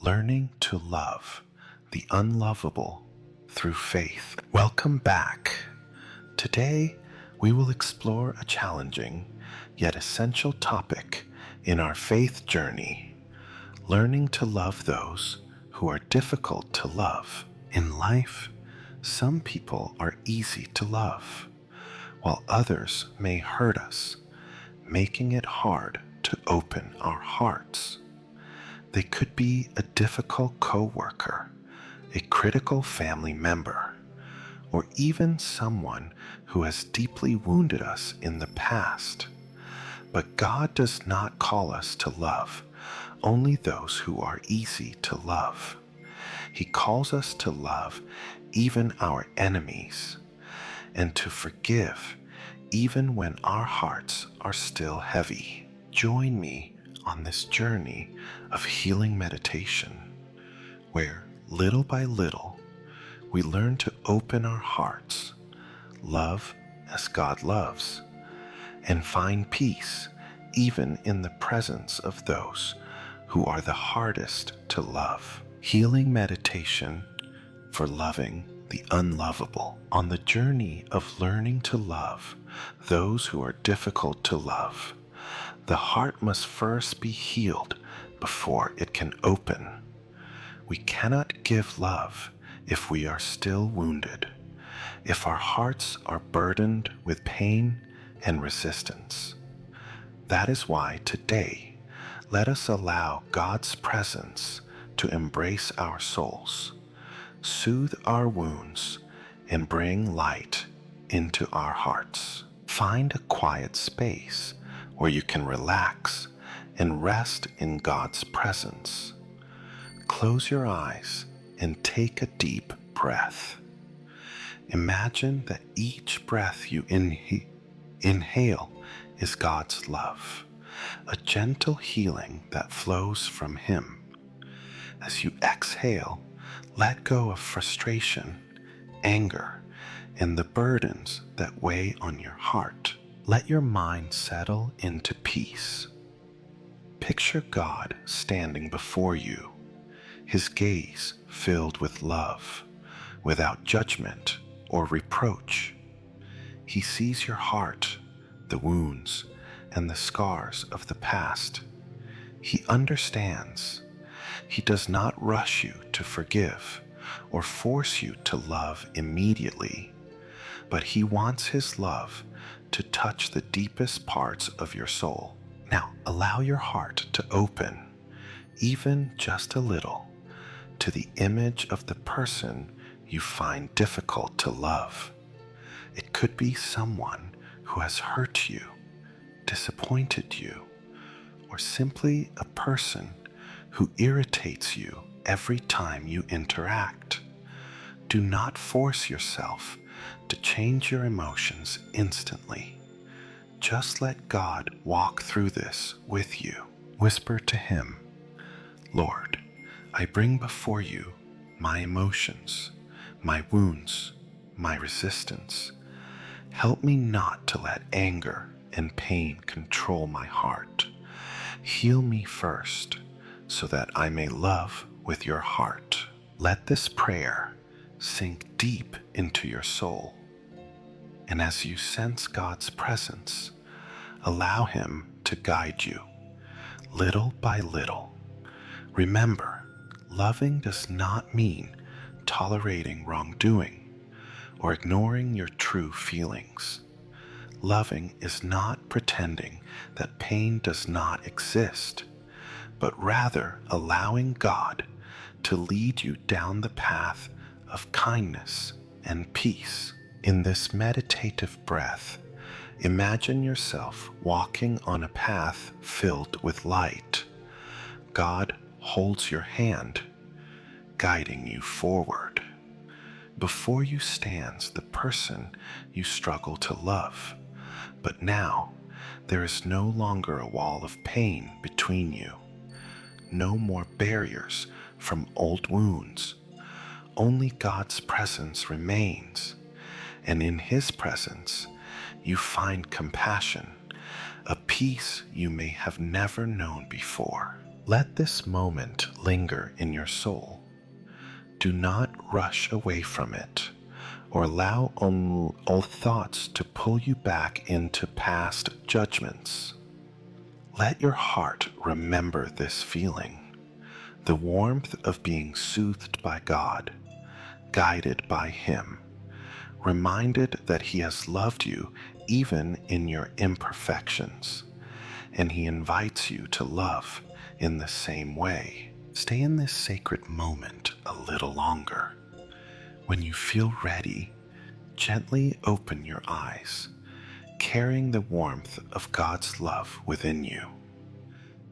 learning to love the unlovable through faith. Welcome back. Today, we will explore a challenging yet essential topic in our faith journey, learning to love those who are difficult to love. In life, some people are easy to love, while others may hurt us, making it hard to open our hearts. They could be a difficult coworker, a critical family member, or even someone who has deeply wounded us in the past. But God does not call us to love only those who are easy to love. He calls us to love even our enemies, and to forgive even when our hearts are still heavy. Join me on this journey of healing meditation, where little by little we learn to open our hearts, love as God loves, and find peace even in the presence of those who are the hardest to love. Healing meditation for loving the unlovable. On the journey of learning to love those who are difficult to love, the heart must first be healed before it can open. We cannot give love if we are still wounded, if our hearts are burdened with pain and resistance. That is why today, let us allow God's presence to embrace our souls, soothe our wounds, and bring light into our hearts. Find a quiet space where you can relax and rest in God's presence. Close your eyes and take a deep breath. Imagine that each breath you inhale is God's love, a gentle healing that flows from Him. As you exhale, let go of frustration, anger, and the burdens that weigh on your heart. Let your mind settle into peace. Picture God standing before you, His gaze filled with love, without judgment or reproach. He sees your heart, the wounds, and the scars of the past. He understands. He does not rush you to forgive or force you to love immediately, but He wants His love to touch the deepest parts of your soul. Now, allow your heart to open, even just a little, to the image of the person you find difficult to love. It could be someone who has hurt you, disappointed you, or simply a person who irritates you every time you interact. Do not force yourself to change your emotions instantly. Just let God walk through this with you. Whisper to Him, Lord, I bring before you my emotions, my wounds, my resistance. Help me not to let anger and pain control my heart. Heal me first, so that I may love with your heart. Let this prayer sink deep into your soul. And as you sense God's presence, allow Him to guide you, little by little. Remember, loving does not mean tolerating wrongdoing or ignoring your true feelings. Loving is not pretending that pain does not exist, but rather allowing God to lead you down the path of kindness and peace. In this meditative breath, imagine yourself walking on a path filled with light. God holds your hand, guiding you forward. Before you stands the person you struggle to love, but now there is no longer a wall of pain between you. No more barriers from old wounds. Only God's presence remains, and in His presence you find compassion, a peace you may have never known before. Let this moment linger in your soul. Do not rush away from it or allow old thoughts to pull you back into past judgments. Let your heart remember this feeling, the warmth of being soothed by God, guided by Him, reminded that He has loved you even in your imperfections, and He invites you to love in the same way. Stay in this sacred moment a little longer. When you feel ready, gently open your eyes, carrying the warmth of God's love within you.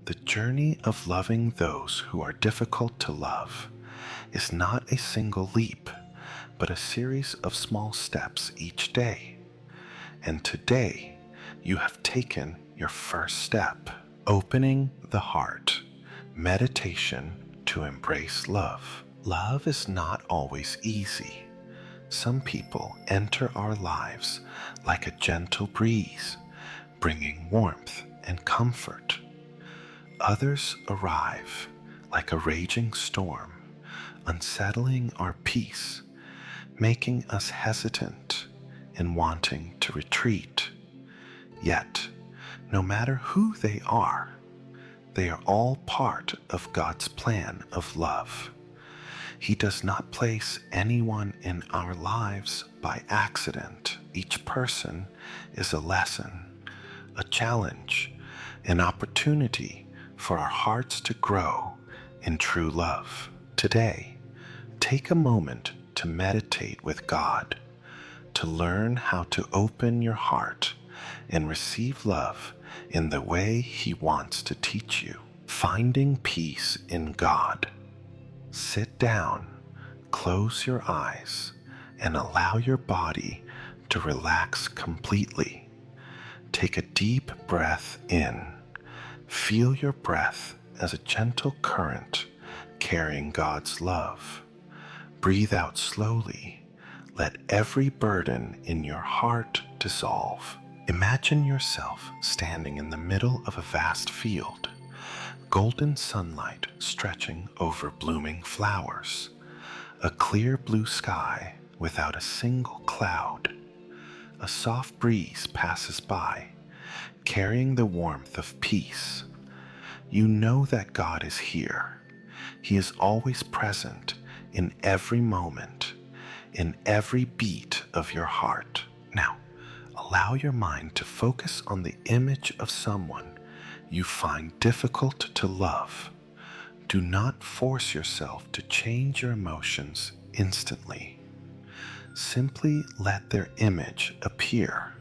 The journey of loving those who are difficult to love is not a single leap, but a series of small steps each day. And today, you have taken your first step, opening the heart, meditation to embrace love. Love is not always easy. Some people enter our lives like a gentle breeze, bringing warmth and comfort. Others arrive like a raging storm, unsettling our peace, making us hesitant and wanting to retreat. Yet, no matter who they are all part of God's plan of love. He does not place anyone in our lives by accident. Each person is a lesson, a challenge, an opportunity for our hearts to grow in true love. Today, take a moment to meditate with God, to learn how to open your heart and receive love in the way He wants to teach you. Finding peace in God. Sit down, close your eyes, and allow your body to relax completely. Take a deep breath in. Feel your breath as a gentle current carrying God's love. Breathe out slowly. Let every burden in your heart dissolve. Imagine yourself standing in the middle of a vast field, golden sunlight stretching over blooming flowers, a clear blue sky without a single cloud. A soft breeze passes by, carrying the warmth of peace. You know that God is here. He is always present in every moment, in every beat of your heart. Now, allow your mind to focus on the image of someone you find difficult to love. Do not force yourself to change your emotions instantly. Simply let their image appear.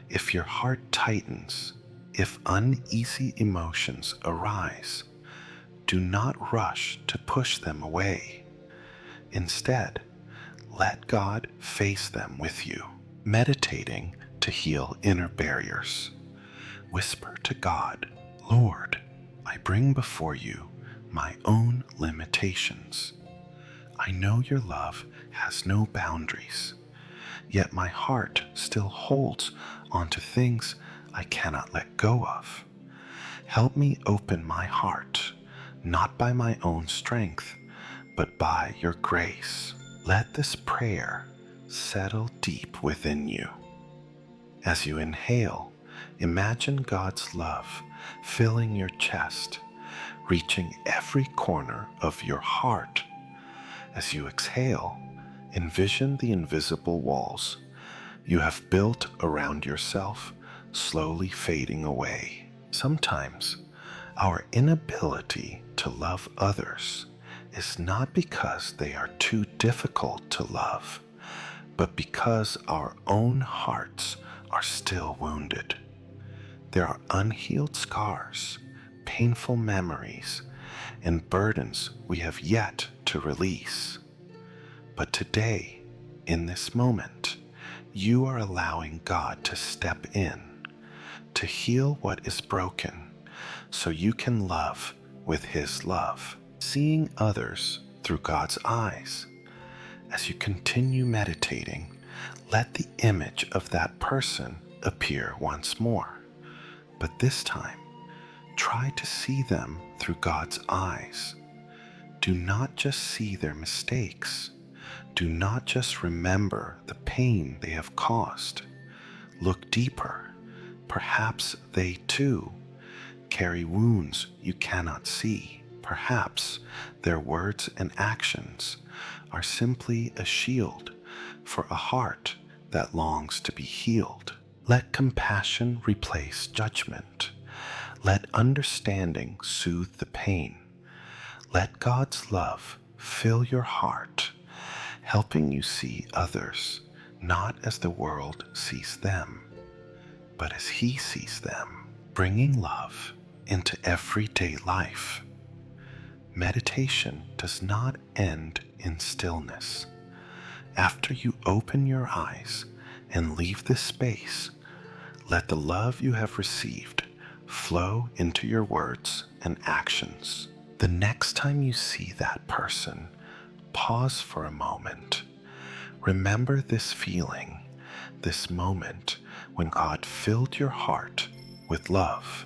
If your heart tightens, if uneasy emotions arise, do not rush to push them away. Instead, let God face them with you, meditating to heal inner barriers. Whisper to God, Lord, I bring before you my own limitations. I know your love has no boundaries, yet my heart still holds onto things I cannot let go of. Help me open my heart, not by my own strength, but by your grace. Let this prayer settle deep within you. As you inhale, imagine God's love filling your chest, reaching every corner of your heart. As you exhale, envision the invisible walls you have built around yourself slowly fading away. Sometimes our inability to love others is not because they are too difficult to love, but because our own hearts are still wounded. There are unhealed scars, painful memories, and burdens we have yet to release. But today, in this moment, you are allowing God to step in, to heal what is broken, so you can love with His love, seeing others through God's eyes. As you continue meditating, let the image of that person appear once more. But this time, Try to see them through God's eyes. Do not just see their mistakes. Do not just remember the pain they have caused. Look deeper. Perhaps they too carry wounds you cannot see. Perhaps their words and actions are simply a shield for a heart that longs to be healed. Let compassion replace judgment. Let understanding soothe the pain. Let God's love fill your heart, helping you see others not as the world sees them, but as He sees them, bringing love into everyday life. Meditation does not end in stillness. After you open your eyes and leave this space, let the love you have received flow into your words and actions. The next time you see that person, pause for a moment. Remember this feeling, this moment when God filled your heart with love.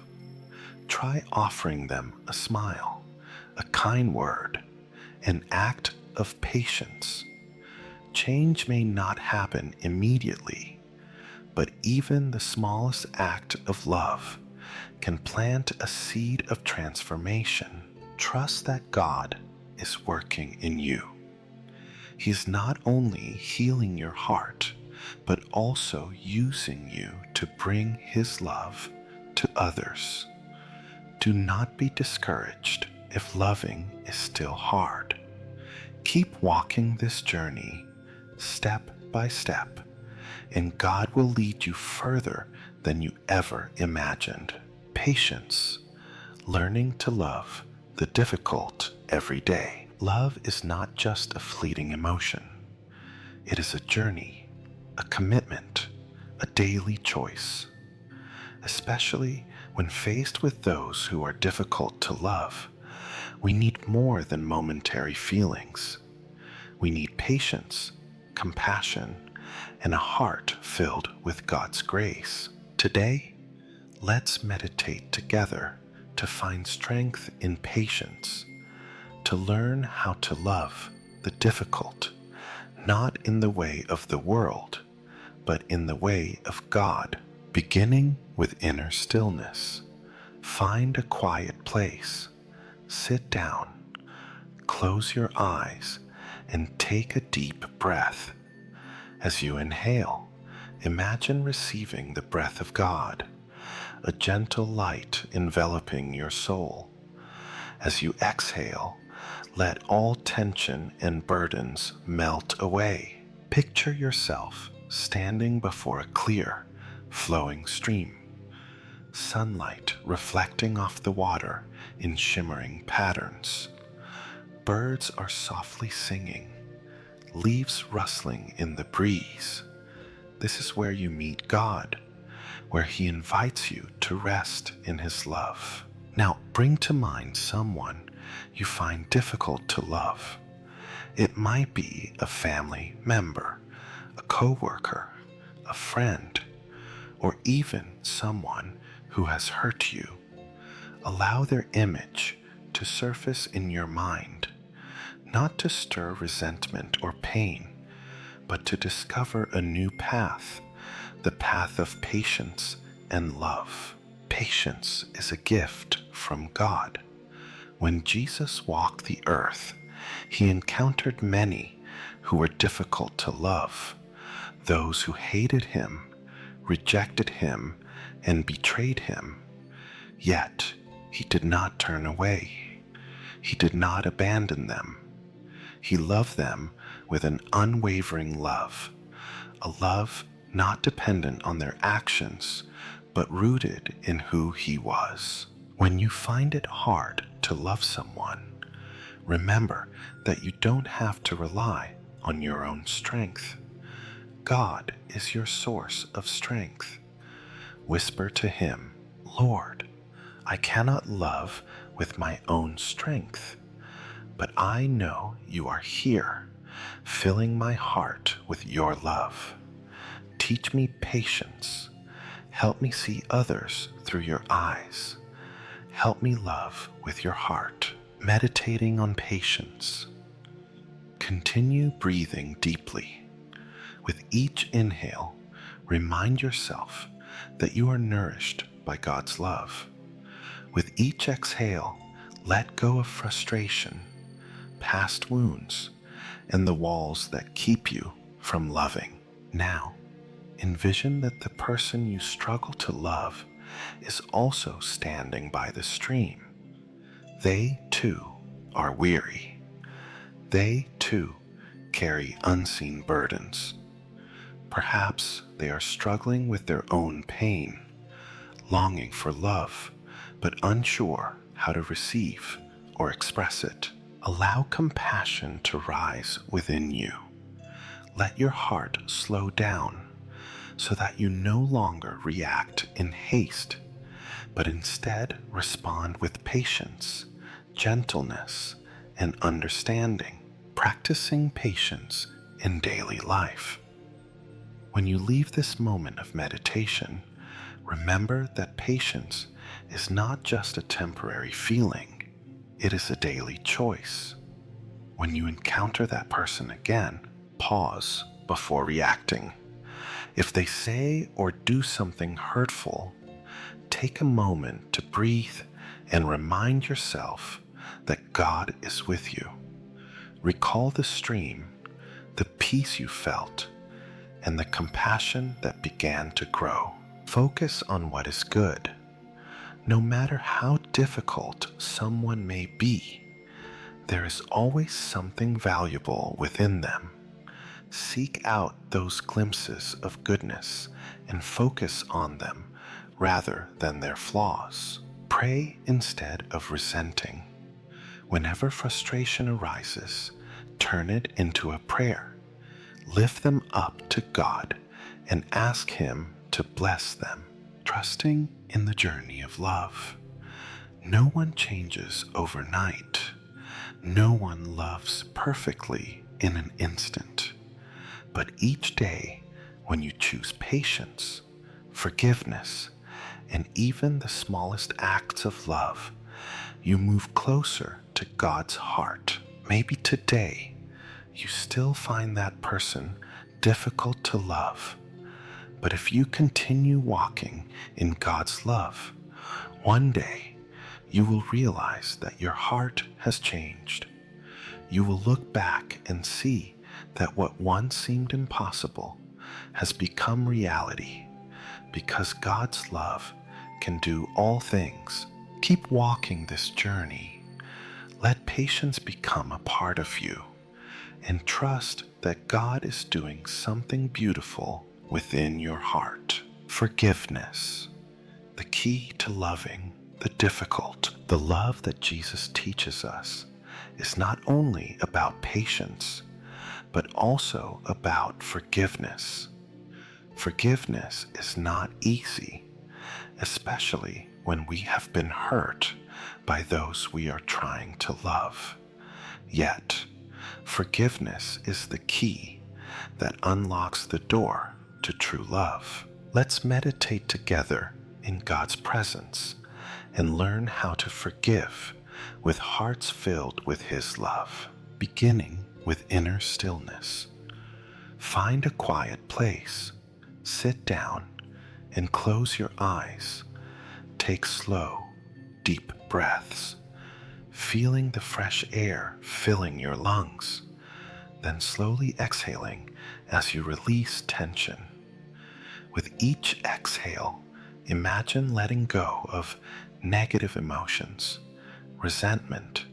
Try offering them a smile, a kind word, an act of patience. Change may not happen immediately, but even the smallest act of love can plant a seed of transformation. Trust that God is working in you. He is not only healing your heart, but also using you to bring His love to others. Do not be discouraged if loving is still hard. Keep walking this journey step by step, and God will lead you further than you ever imagined. Patience, learning to love the difficult every day. Love is not just a fleeting emotion. It is a journey, a commitment, a daily choice. Especially when faced with those who are difficult to love, we need more than momentary feelings. We need patience, compassion, and a heart filled with God's grace. Today, let's meditate together to find strength in patience, to learn how to love the difficult, not in the way of the world, but in the way of God. Beginning with inner stillness, find a quiet place, sit down, close your eyes, and take a deep breath. As you inhale, imagine receiving the breath of God, a gentle light enveloping your soul. As you exhale, let all tension and burdens melt away. Picture yourself standing before a clear, flowing stream, sunlight reflecting off the water in shimmering patterns. Birds are softly singing, leaves rustling in the breeze. This is where you meet God, where He invites you to rest in His love. Now bring to mind someone you find difficult to love. It might be a family member, a coworker, a friend, or even someone who has hurt you. Allow their image to surface in your mind, not to stir resentment or pain, but to discover a new path, the path of patience and love. Patience is a gift from God. When Jesus walked the earth, He encountered many who were difficult to love, those who hated Him, rejected Him, and betrayed Him. Yet He did not turn away. He did not abandon them. He loved them with an unwavering love, a love not dependent on their actions, but rooted in who He was. When you find it hard to love someone, remember that you don't have to rely on your own strength. God is your source of strength. Whisper to Him, "Lord, I cannot love with my own strength, but I know You are here, filling my heart with Your love. Teach me patience. Help me see others through Your eyes. help me love with your heart, meditating on patience. Continue breathing deeply. With each inhale, remind yourself that you are nourished by God's love. With each exhale, let go of frustration, past wounds, and the walls that keep you from loving. Now, envision that the person you struggle to love is also standing by the stream. They, too, are weary. They, too, carry unseen burdens. Perhaps they are struggling with their own pain, longing for love, but unsure how to receive or express it. Allow compassion to rise within you. Let your heart slow down so that you no longer react in haste, but instead respond with patience, gentleness, and understanding, practicing patience in daily life. When you leave this moment of meditation, remember that patience is not just a temporary feeling, it is a daily choice. When you encounter that person again, pause before reacting. If they say or do something hurtful, take a moment to breathe and remind yourself that God is with you. Recall the stream, the peace you felt, and the compassion that began to grow. Focus on what is good. No matter how difficult someone may be, there is always something valuable within them. Seek out those glimpses of goodness and focus on them rather than their flaws. Pray instead of resenting. Whenever frustration arises, turn it into a prayer. Lift them up to God and ask Him to bless them, trusting in the journey of love. No one changes overnight. No one loves perfectly in an instant. But each day, when you choose patience, forgiveness, and even the smallest acts of love, you move closer to God's heart. Maybe today, you still find that person difficult to love. But if you continue walking in God's love, one day you will realize that your heart has changed. You will look back and see that what once seemed impossible has become reality because God's love can do all things. Keep walking this journey. Let patience become a part of you and trust that God is doing something beautiful within your heart. Forgiveness, the key to loving the difficult. The love that Jesus teaches us is not only about patience, but also about forgiveness. Forgiveness is not easy, especially when we have been hurt by those we are trying to love. Yet, forgiveness is the key that unlocks the door to true love. Let's meditate together in God's presence and learn how to forgive with hearts filled with His love, beginning with inner stillness. Find a quiet place, sit down, and close your eyes. Take slow, deep breaths, feeling the fresh air filling your lungs, then slowly exhaling as you release tension. With each exhale, imagine letting go of negative emotions, resentment,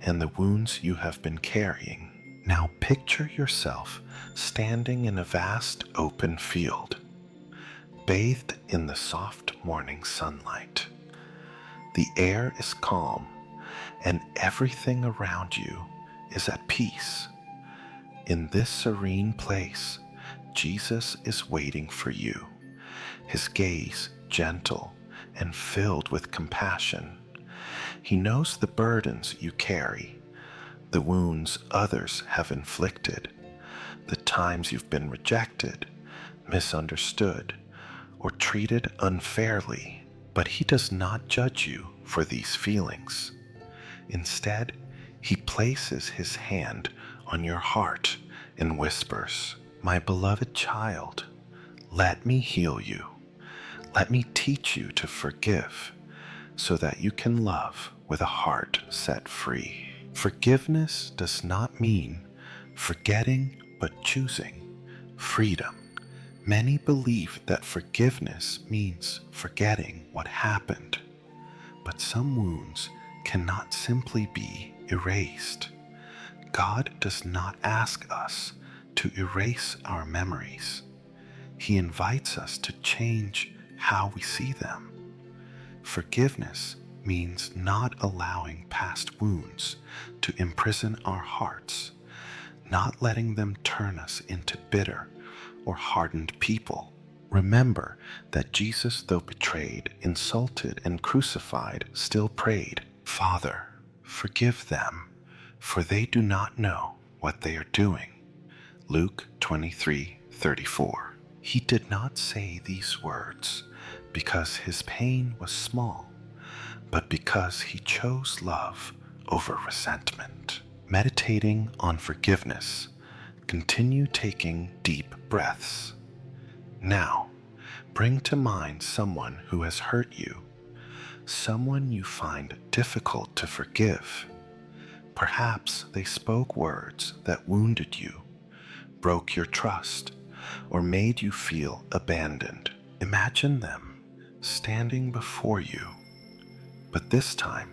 and the wounds you have been carrying. Now picture yourself standing in a vast open field, bathed in the soft morning sunlight. The air is calm, and everything around you is at peace. In this serene place, Jesus is waiting for you, His gaze gentle and filled with compassion. He knows the burdens you carry, the wounds others have inflicted, the times you've been rejected, misunderstood, or treated unfairly. But He does not judge you for these feelings. Instead, he places his hand on your heart and whispers, "My beloved child, let me heal you. Let me teach you to forgive so that you can love with a heart set free." Forgiveness does not mean forgetting but choosing freedom. Many believe that forgiveness means forgetting what happened, but some wounds cannot simply be erased. God does not ask us to erase our memories. He invites us to change how we see them. Forgiveness means not allowing past wounds to imprison our hearts, not letting them turn us into bitter or hardened people. Remember that Jesus, though betrayed, insulted, and crucified, still prayed, "Father, forgive them, for they do not know what they are doing." Luke 23:34. He did not say these words because his pain was small, but because he chose love over resentment. Meditating on forgiveness, continue taking deep breaths. Now, bring to mind someone who has hurt you, someone you find difficult to forgive. Perhaps they spoke words that wounded you, broke your trust, or made you feel abandoned. Imagine them standing before you, but this time,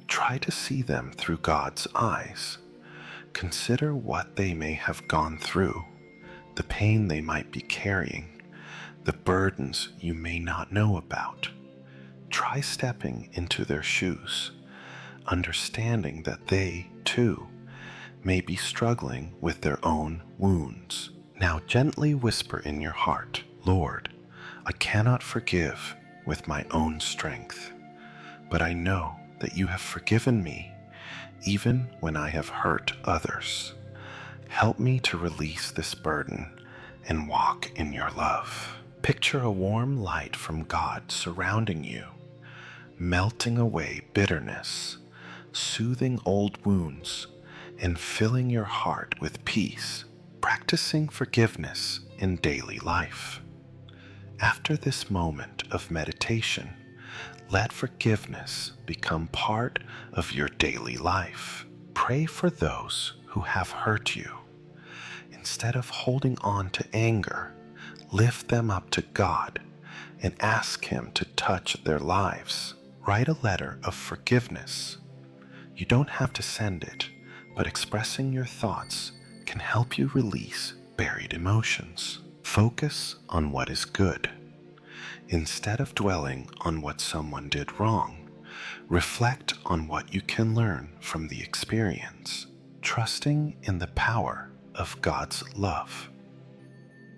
try to see them through God's eyes. Consider what they may have gone through, the pain they might be carrying, the burdens you may not know about. Try stepping into their shoes, understanding that they, too, may be struggling with their own wounds. Now gently whisper in your heart, "Lord, I cannot forgive with my own strength, but I know that you have forgiven me even when I have hurt others. Help me to release this burden and walk in your love." Picture a warm light from God surrounding you, melting away bitterness, soothing old wounds, and filling your heart with peace. Practicing forgiveness in daily life. After this moment of meditation, let forgiveness become part of your daily life. Pray for those who have hurt you. Instead of holding on to anger, lift them up to God and ask Him to touch their lives. Write a letter of forgiveness. You don't have to send it, but expressing your thoughts can help you release buried emotions. Focus on what is good. Instead of dwelling on what someone did wrong, reflect on what you can learn from the experience, trusting in the power of God's love.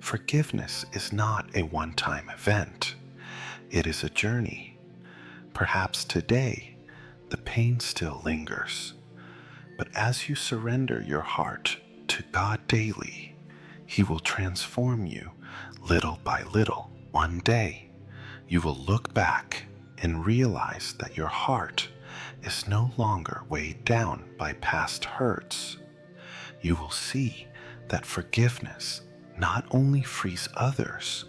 Forgiveness is not a one-time event. It is a journey. Perhaps today, the pain still lingers, but as you surrender your heart to God daily, He will transform you little by little. One day, you will look back and realize that your heart is no longer weighed down by past hurts. You will see that forgiveness not only frees others,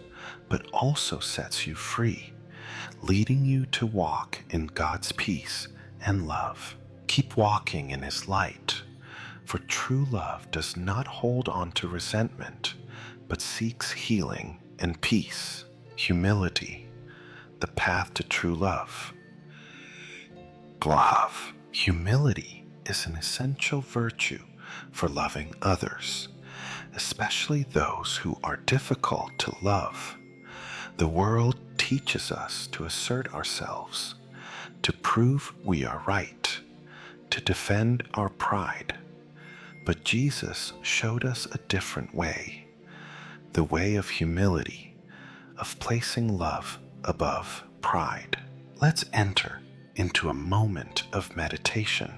but also sets you free, leading you to walk in God's peace and love. Keep walking in His light, for true love does not hold on to resentment, but seeks healing and peace. Humility, the path to true love. Love. Humility is an essential virtue for loving others, especially those who are difficult to love. The world teaches us to assert ourselves, to prove we are right, to defend our pride. But Jesus showed us a different way, the way of humility, of placing love above pride. Let's enter into a moment of meditation,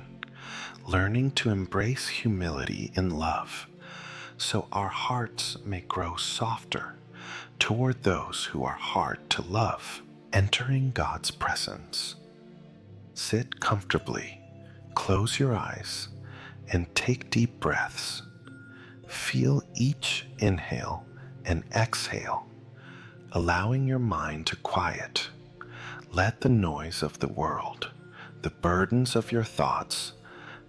learning to embrace humility in love, so our hearts may grow softer toward those who are hard to love. Entering God's presence. Sit comfortably, close your eyes, and take deep breaths. Feel each inhale and exhale, allowing your mind to quiet. Let the noise of the world, the burdens of your thoughts,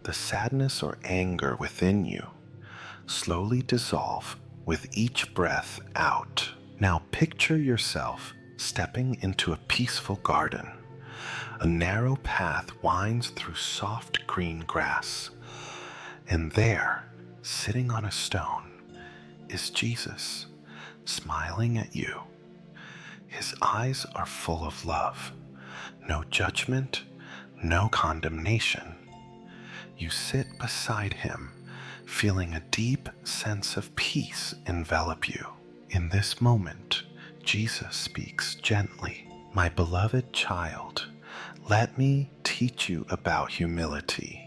the sadness or anger within you slowly dissolve with each breath out. Now picture yourself stepping into a peaceful garden. A narrow path winds through soft green grass, and there, sitting on a stone, is Jesus, smiling at you. His eyes are full of love, no judgment, no condemnation. You sit beside him, feeling a deep sense of peace envelop you. In this moment, Jesus speaks gently. My beloved child, let me teach you about humility.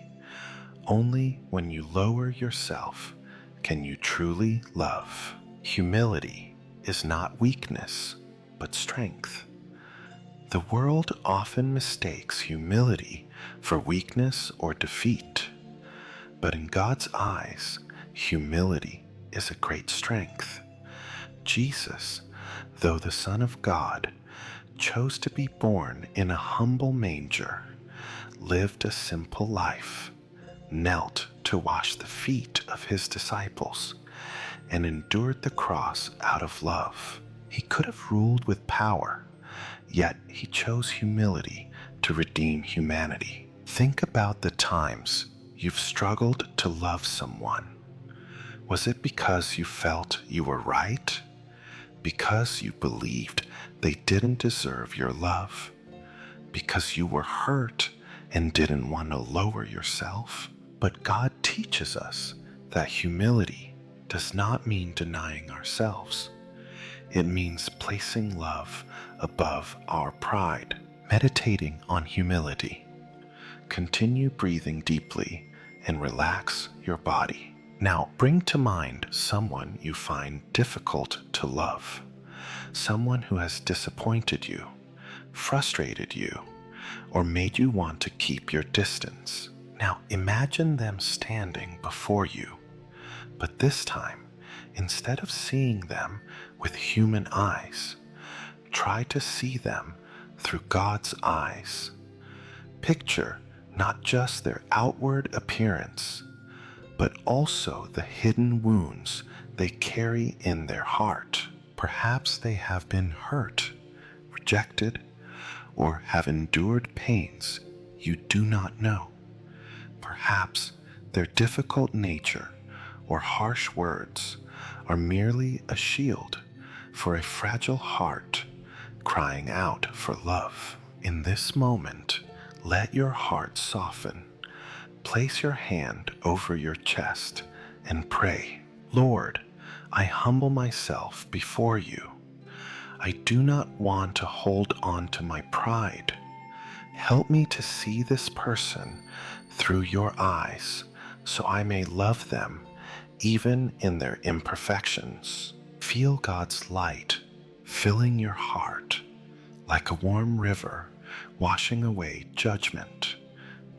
Only when you lower yourself can you truly love. Humility is not weakness, but strength. The world often mistakes humility for weakness or defeat, but in God's eyes, humility is a great strength. Jesus, though the Son of God, chose to be born in a humble manger, lived a simple life, knelt to wash the feet of his disciples, and endured the cross out of love. He could have ruled with power, yet he chose humility to redeem humanity. Think about the times you've struggled to love someone. Was it because you felt you were right? Because you believed they didn't deserve your love? Because you were hurt and didn't want to lower yourself? But God teaches us that humility does not mean denying ourselves. It means placing love above our pride. Meditating on humility. Continue breathing deeply and relax your body. Now bring to mind someone you find difficult to love, someone who has disappointed you, frustrated you, or made you want to keep your distance. Now imagine them standing before you, but this time, instead of seeing them with human eyes, try to see them through God's eyes. Picture not just their outward appearance, but also the hidden wounds they carry in their heart. Perhaps they have been hurt, rejected, or have endured pains you do not know. Perhaps their difficult nature or harsh words are merely a shield for a fragile heart crying out for love. In this moment, let your heart soften. Place your hand over your chest and pray. Lord, I humble myself before you. I do not want to hold on to my pride. Help me to see this person through your eyes so I may love them even in their imperfections. Feel God's light filling your heart like a warm river washing away judgment,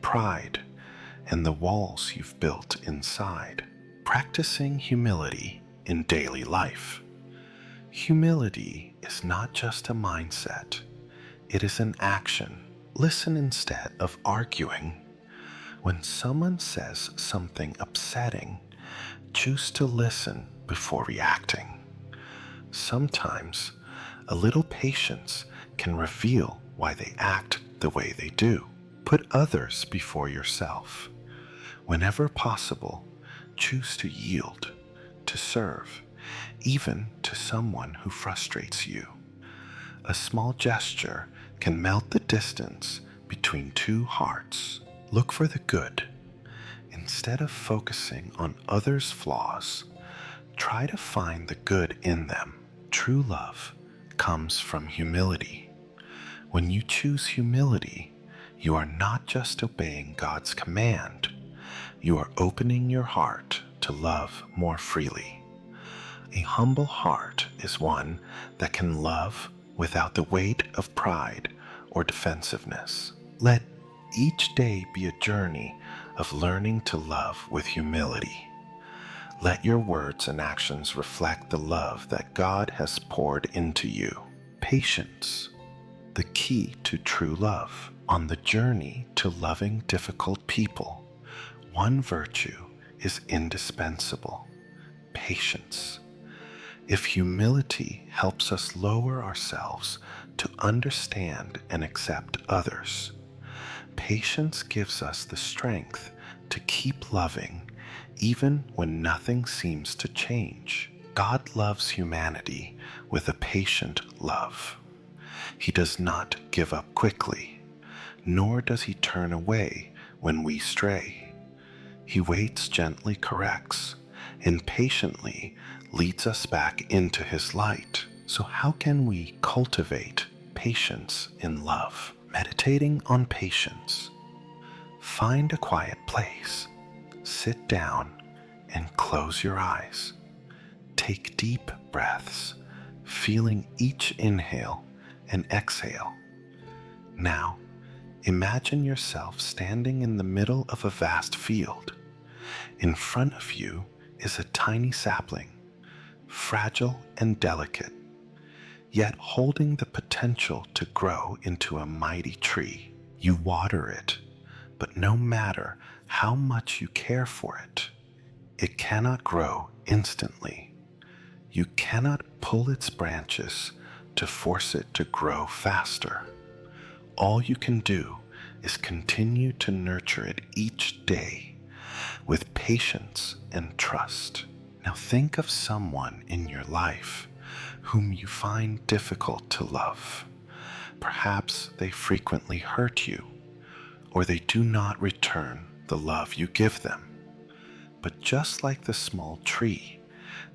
pride, and the walls you've built inside. Practicing humility in daily life. Humility is not just a mindset, it is an action. Listen instead of arguing. When someone says something upsetting, choose to listen before reacting. Sometimes a little patience can reveal why they act the way they do. Put others before yourself. Whenever possible, choose to yield, to serve, even to someone who frustrates you. A small gesture can melt the distance between two hearts. Look for the good. Instead of focusing on others' flaws, try to find the good in them. True love comes from humility. When you choose humility, you are not just obeying God's command, you are opening your heart to love more freely. A humble heart is one that can love without the weight of pride or defensiveness. Let each day be a journey of learning to love with humility. Let your words and actions reflect the love that God has poured into you. Patience, the key to true love. On the journey to loving difficult people, one virtue is indispensable: patience. If humility helps us lower ourselves to understand and accept others, patience gives us the strength to keep loving even when nothing seems to change. God loves humanity with a patient love. He does not give up quickly, nor does he turn away when we stray. He waits, gently corrects, and patiently leads us back into his light. So how can we cultivate patience in love? Meditating on patience. Find a quiet place, sit down, and close your eyes. Take deep breaths, feeling each inhale and exhale. Now, imagine yourself standing in the middle of a vast field. In front of you is a tiny sapling, fragile and delicate, yet holding the potential to grow into a mighty tree. You water it, but no matter how much you care for it, it cannot grow instantly. You cannot pull its branches to force it to grow faster. All you can do is continue to nurture it each day with patience and trust. Now think of someone in your life whom you find difficult to love. Perhaps they frequently hurt you, or they do not return the love you give them. But just like the small tree,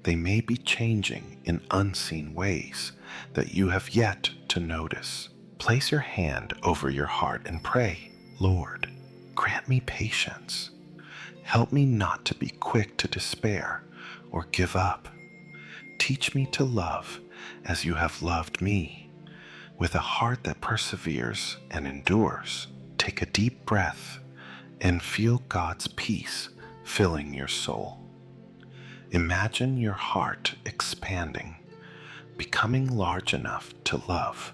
they may be changing in unseen ways that you have yet to notice. Place your hand over your heart and pray, Lord, grant me patience. Help me not to be quick to despair or give up. Teach me to love as you have loved me, with a heart that perseveres and endures. Take a deep breath and feel God's peace filling your soul. Imagine your heart expanding, becoming large enough to love,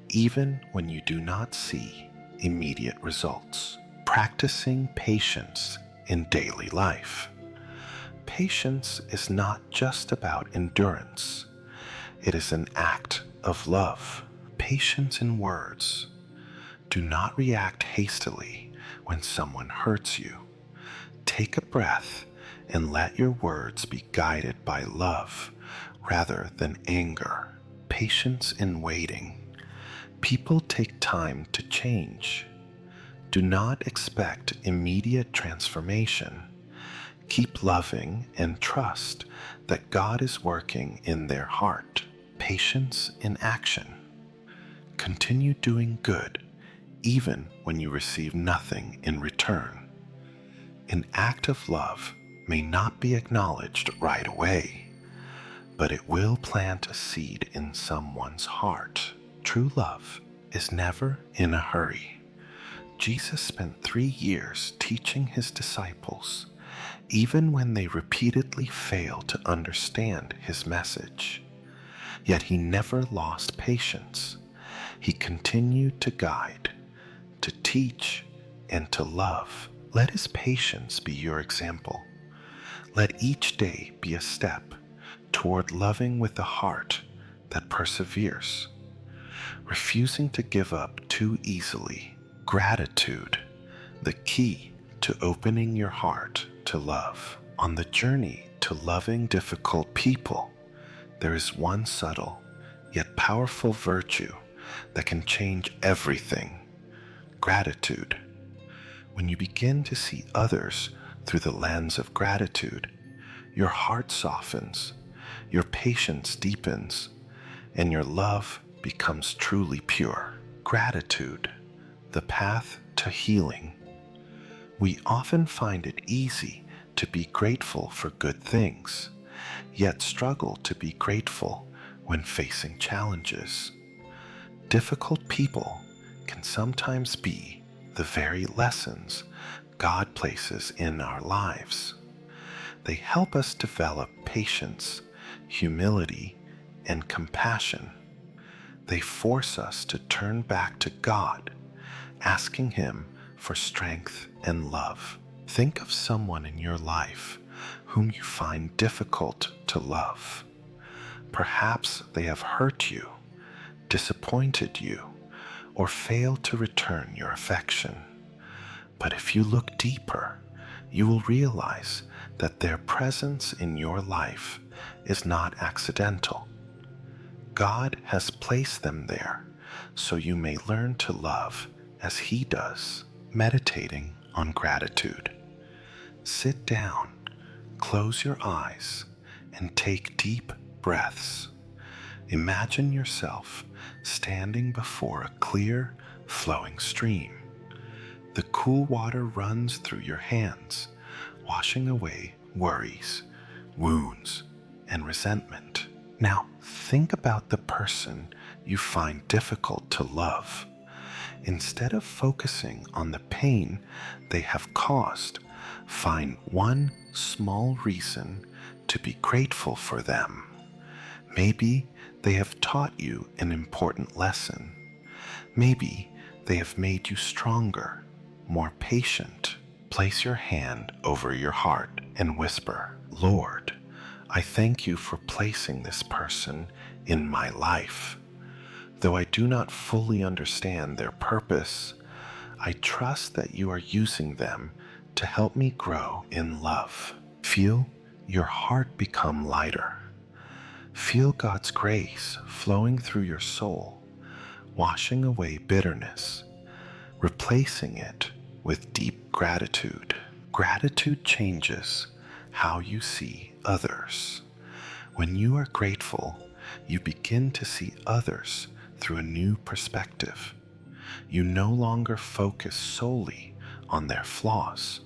even when you do not see immediate results. Practicing patience in daily life. Patience is not just about endurance. It is an act of love. Patience in words. Do not react hastily when someone hurts you. Take a breath and let your words be guided by love rather than anger. Patience in waiting. People take time to change. Do not expect immediate transformation. Keep loving and trust that God is working in their heart. Patience in action. Continue doing good even when you receive nothing in return. An act of love may not be acknowledged right away, but it will plant a seed in someone's heart. True love is never in a hurry. Jesus spent 3 years teaching his disciples, even when they repeatedly failed to understand his message. Yet he never lost patience. He continued to guide, to teach, and to love. Let his patience be your example. Let each day be a step toward loving with a heart that perseveres, refusing to give up too easily. Gratitude, the key to opening your heart to love. On the journey to loving difficult people, there is one subtle yet powerful virtue that can change everything: gratitude. When you begin to see others through the lens of gratitude, your heart softens, your patience deepens, and your love becomes truly pure. Gratitude, the path to healing. We often find it easy to be grateful for good things, yet struggle to be grateful when facing challenges. Difficult people can sometimes be the very lessons God places in our lives. They help us develop patience, humility, and compassion. They force us to turn back to God, asking Him for strength and love. Think of someone in your life whom you find difficult to love. Perhaps they have hurt you, disappointed you, or failed to return your affection. But if you look deeper, you will realize that their presence in your life is not accidental. God has placed them there so you may learn to love as He does. Meditating on gratitude. Sit down, close your eyes, and take deep breaths. Imagine yourself standing before a clear, flowing stream. The cool water runs through your hands, washing away worries, wounds, and resentment. Now, think about the person you find difficult to love. Instead of focusing on the pain they have caused, find one small reason to be grateful for them. Maybe they have taught you an important lesson. Maybe they have made you stronger, more patient. Place your hand over your heart and whisper, "Lord, I thank you for placing this person in my life. Though I do not fully understand their purpose, I trust that you are using them to help me grow in love." Feel your heart become lighter. Feel God's grace flowing through your soul, washing away bitterness, replacing it with deep gratitude. Gratitude changes how you see others. When you are grateful, you begin to see others through a new perspective. You no longer focus solely on their flaws,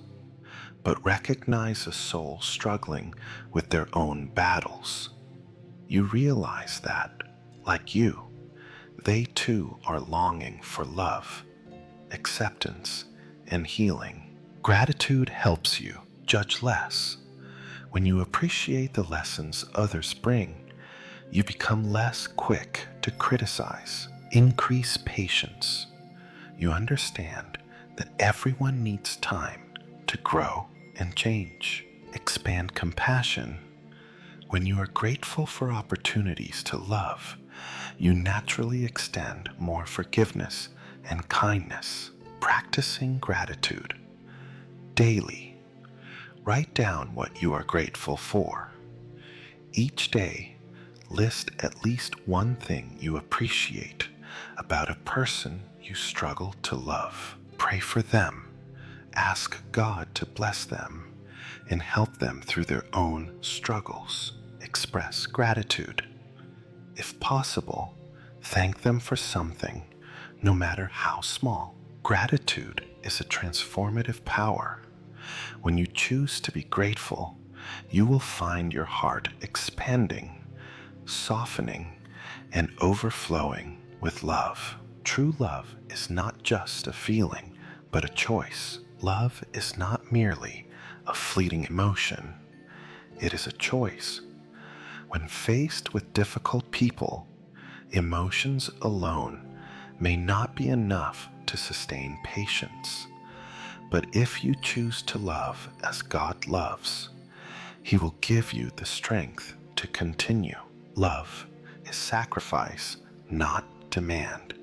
but recognize a soul struggling with their own battles. You realize that, like you, they too are longing for love, acceptance, and healing. Gratitude helps you judge less. When you appreciate the lessons others bring, you become less quick to criticize. Increase patience. You understand that everyone needs time to grow and change. Expand compassion. When you are grateful for opportunities to love, you naturally extend more forgiveness and kindness. Practicing gratitude. Daily, write down what you are grateful for. Each day, list at least one thing you appreciate about a person you struggle to love. Pray for them. Ask God to bless them and help them through their own struggles. Express gratitude. If possible, thank them for something, no matter how small. Gratitude is a transformative power. When you choose to be grateful, you will find your heart expanding, softening, and overflowing with love. True love is not just a feeling, but a choice. Love is not merely a fleeting emotion. It is a choice. When faced with difficult people, emotions alone may not be enough to sustain patience. But if you choose to love as God loves, He will give you the strength to continue. Love is sacrifice, not demand.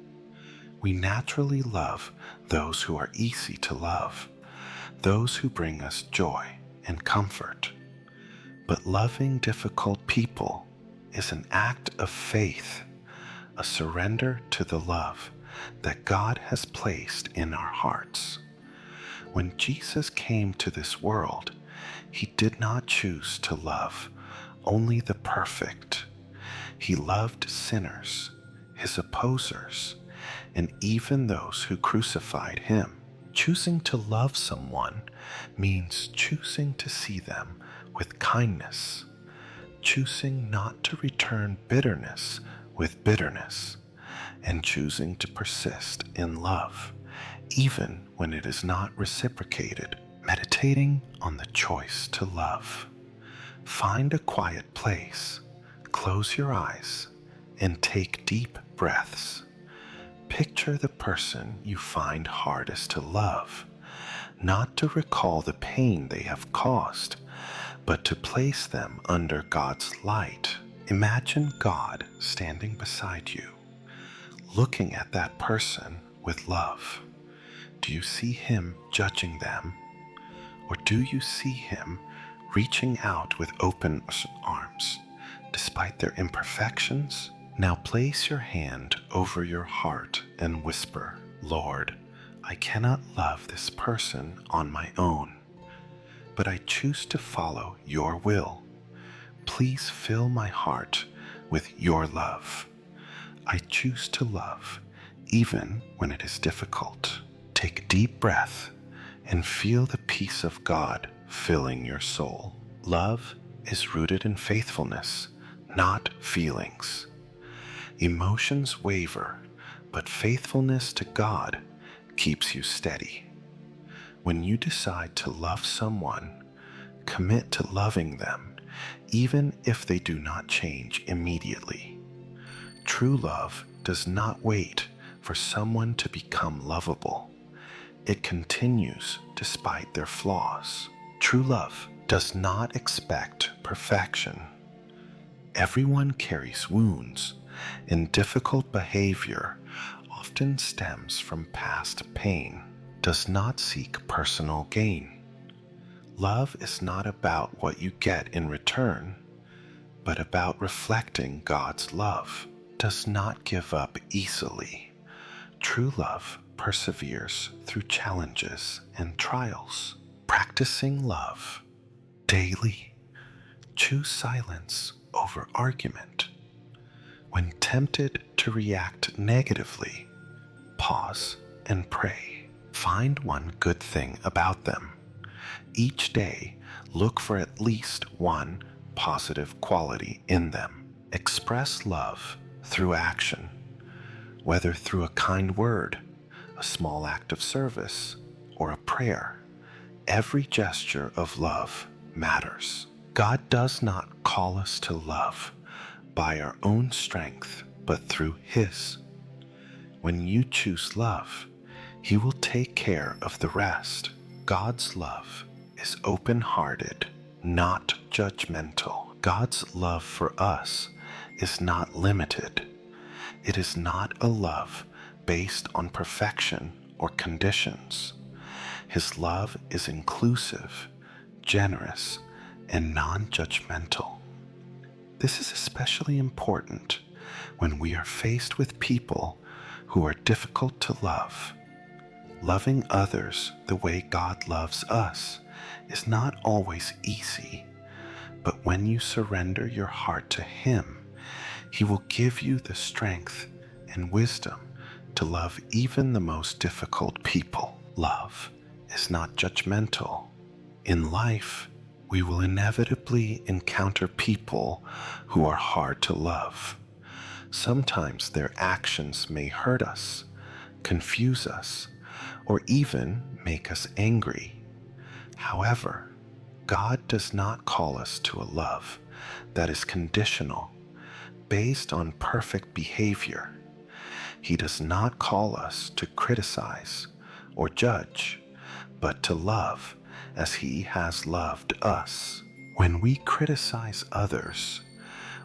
We naturally love those who are easy to love, those who bring us joy and comfort. But loving difficult people is an act of faith, a surrender to the love that God has placed in our hearts. When Jesus came to this world, He did not choose to love only the perfect. He loved sinners, His opposers, and even those who crucified Him. Choosing to love someone means choosing to see them with kindness, choosing not to return bitterness with bitterness, and choosing to persist in love, even when it is not reciprocated. Meditating on the choice to love. Find a quiet place, close your eyes, and take deep breaths. Picture the person you find hardest to love, not to recall the pain they have caused, but to place them under God's light. Imagine God standing beside you, looking at that person with love. Do you see Him judging them? Or do you see Him reaching out with open arms, despite their imperfections? Now place your hand over your heart and whisper, Lord, I cannot love this person on my own, but I choose to follow your will. Please fill my heart with your love. I choose to love, even when it is difficult. Take a deep breath and feel the peace of God filling your soul. Love is rooted in faithfulness, not feelings. Emotions waver, but faithfulness to God keeps you steady. When you decide to love someone, commit to loving them, even if they do not change immediately. True love does not wait for someone to become lovable. It continues despite their flaws. True love does not expect perfection. Everyone carries wounds, and difficult behavior often stems from past pain. Does not seek personal gain. Love is not about what you get in return, but about reflecting God's love. Does not give up easily. True love perseveres through challenges and trials. Practicing love daily. Choose silence over argument. When tempted to react negatively, pause and pray. Find one good thing about them. Each day, look for at least one positive quality in them. Express love through action, whether through a kind word, a small act of service, or a prayer. Every gesture of love matters. God does not call us to love by our own strength, but through His. When you choose love, He will take care of the rest. God's love is open-hearted, not judgmental. God's love for us is not limited. It is not a love based on perfection or conditions. His love is inclusive, generous, and non-judgmental. This is especially important when we are faced with people who are difficult to love. Loving others the way God loves us is not always easy, but when you surrender your heart to Him, He will give you the strength and wisdom to love even the most difficult people. Love is not judgmental. In life, we will inevitably encounter people who are hard to love. Sometimes their actions may hurt us, confuse us, or even make us angry. However, God does not call us to a love that is conditional, based on perfect behavior. He does not call us to criticize or judge, but to love as He has loved us. When we criticize others,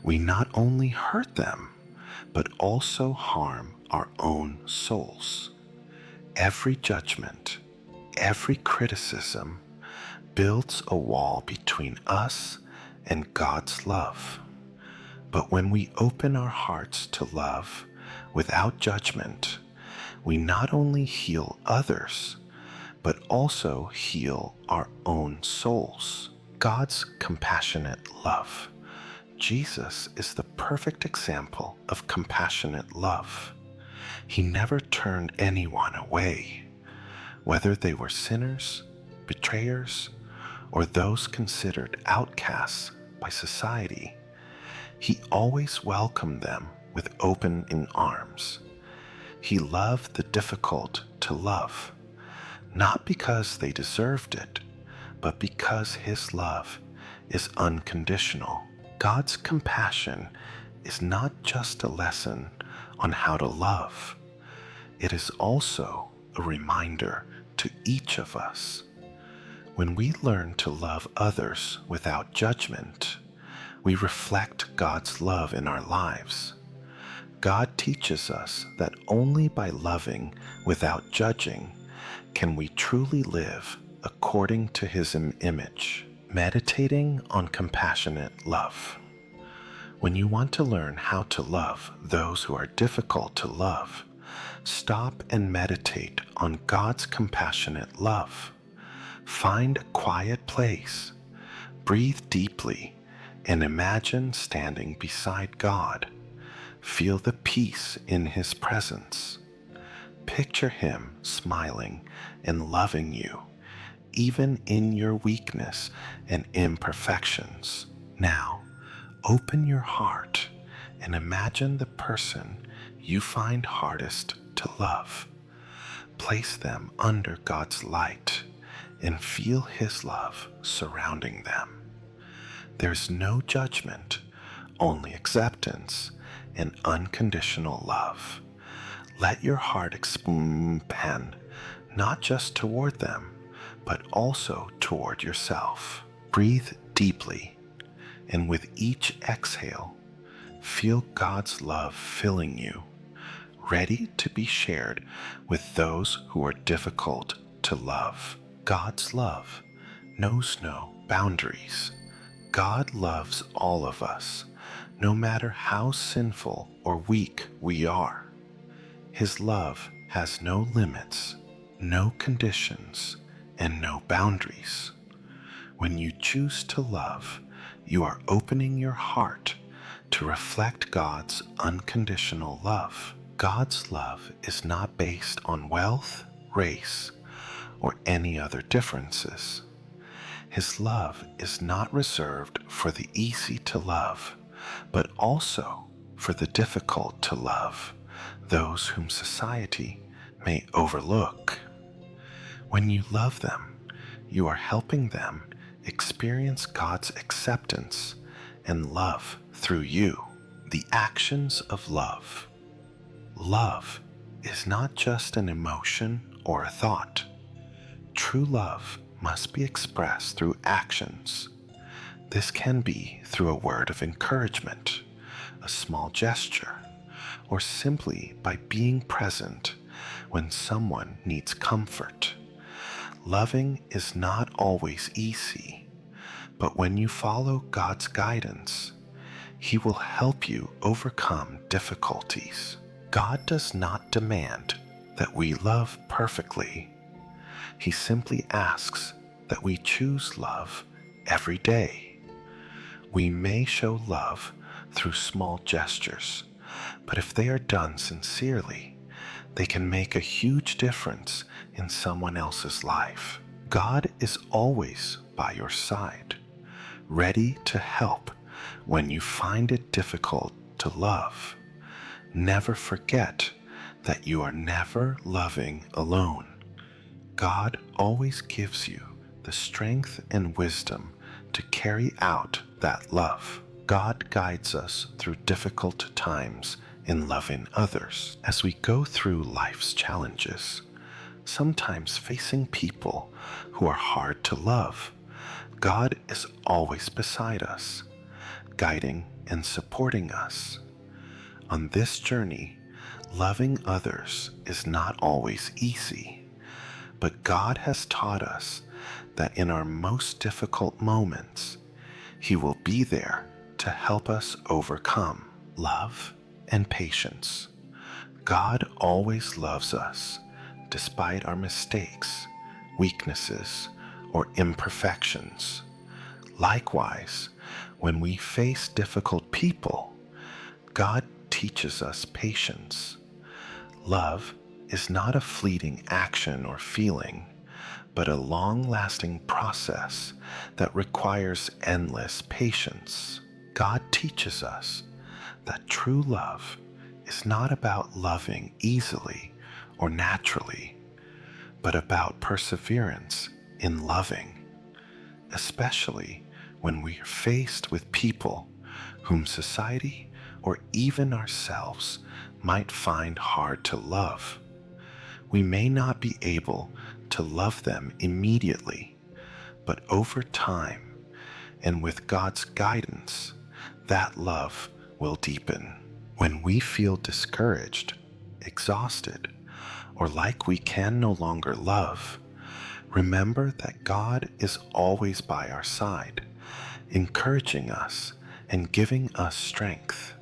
we not only hurt them, but also harm our own souls. Every judgment, every criticism builds a wall between us and God's love. But when we open our hearts to love without judgment, we not only heal others, but also heal our own souls. God's compassionate love. Jesus is the perfect example of compassionate love. He never turned anyone away, whether they were sinners, betrayers, or those considered outcasts by society. He always welcomed them with open arms. He loved the difficult to love, not because they deserved it, but because His love is unconditional. God's compassion is not just a lesson on how to love, it is also a reminder to each of us. When we learn to love others without judgment, we reflect God's love in our lives. God teaches us that only by loving without judging can we truly live according to His image. Meditating on compassionate love. When you want to learn how to love those who are difficult to love, stop and meditate on God's compassionate love. Find a quiet place, breathe deeply, and imagine standing beside God. Feel the peace in His presence. Picture Him smiling and loving you, even in your weakness and imperfections. Now, open your heart and imagine the person you find hardest to love. Place them under God's light and feel His love surrounding them. There's no judgment, only acceptance and unconditional love. Let your heart expand, not just toward them, but also toward yourself. Breathe deeply, and with each exhale, feel God's love filling you, ready to be shared with those who are difficult to love. God's love knows no boundaries. God loves all of us, no matter how sinful or weak we are. His love has no limits, no conditions, and no boundaries. When you choose to love, you are opening your heart to reflect God's unconditional love. God's love is not based on wealth, race, or any other differences. His love is not reserved for the easy to love, but also for the difficult to love, those whom society may overlook. When you love them, you are helping them experience God's acceptance and love through you. The actions of love. Love is not just an emotion or a thought. True love must be expressed through actions. This can be through a word of encouragement, a small gesture, or simply by being present when someone needs comfort. Loving is not always easy, but when you follow God's guidance, He will help you overcome difficulties. God does not demand that we love perfectly. He simply asks that we choose love every day. We may show love through small gestures, but if they are done sincerely, they can make a huge difference in someone else's life. God is always by your side, ready to help when you find it difficult to love. Never forget that you are never loving alone. God always gives you the strength and wisdom to carry out that love. God guides us through difficult times in loving others. As we go through life's challenges, sometimes facing people who are hard to love, God is always beside us, guiding and supporting us. On this journey, loving others is not always easy, but God has taught us that in our most difficult moments, He will be there to help us overcome. Love and patience. God always loves us despite our mistakes, weaknesses, or imperfections. Likewise, when we face difficult people, God teaches us patience. Love is not a fleeting action or feeling, but a long-lasting process that requires endless patience. God teaches us that true love is not about loving easily or naturally, but about perseverance in loving, especially when we are faced with people whom society or even ourselves might find hard to love. We may not be able to love them immediately, but over time and with God's guidance, that love will deepen. When we feel discouraged, exhausted, or like we can no longer love, remember that God is always by our side, encouraging us and giving us strength.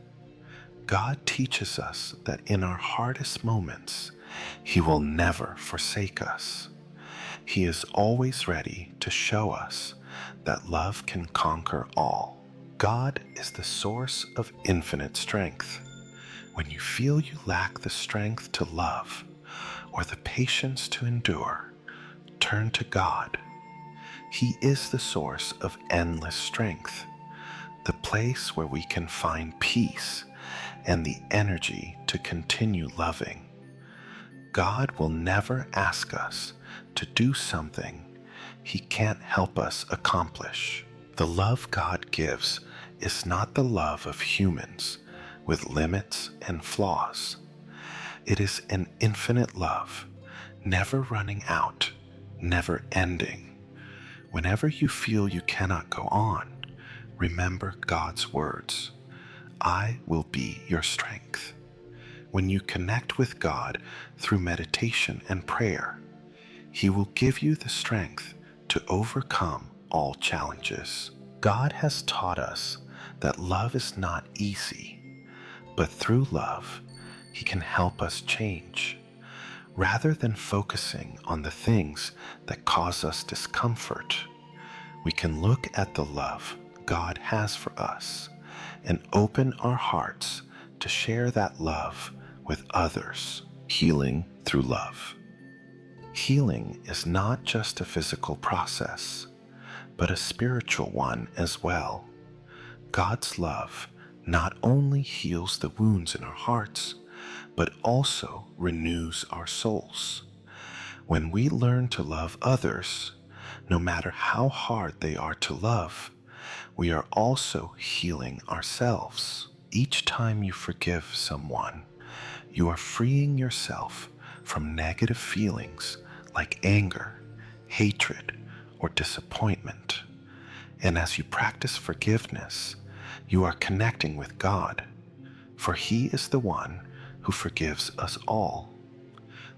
God teaches us that in our hardest moments, He will never forsake us. He is always ready to show us that love can conquer all. God is the source of infinite strength. When you feel you lack the strength to love or the patience to endure, turn to God. He is the source of endless strength, the place where we can find peace and the energy to continue loving. God will never ask us to do something He can't help us accomplish. The love God gives is not the love of humans with limits and flaws. It is an infinite love, never running out, never ending. Whenever you feel you cannot go on, remember God's words, "I will be your strength." When you connect with God through meditation and prayer, He will give you the strength to overcome all challenges. God has taught us that love is not easy, but through love, He can help us change. Rather than focusing on the things that cause us discomfort, we can look at the love God has for us and open our hearts to share that love with others. Healing through love. Healing is not just a physical process, but a spiritual one as well. God's love not only heals the wounds in our hearts, but also renews our souls. When we learn to love others, no matter how hard they are to love, we are also healing ourselves. Each time you forgive someone, you are freeing yourself from negative feelings like anger, hatred, or disappointment. And as you practice forgiveness, you are connecting with God, for He is the one who forgives us all.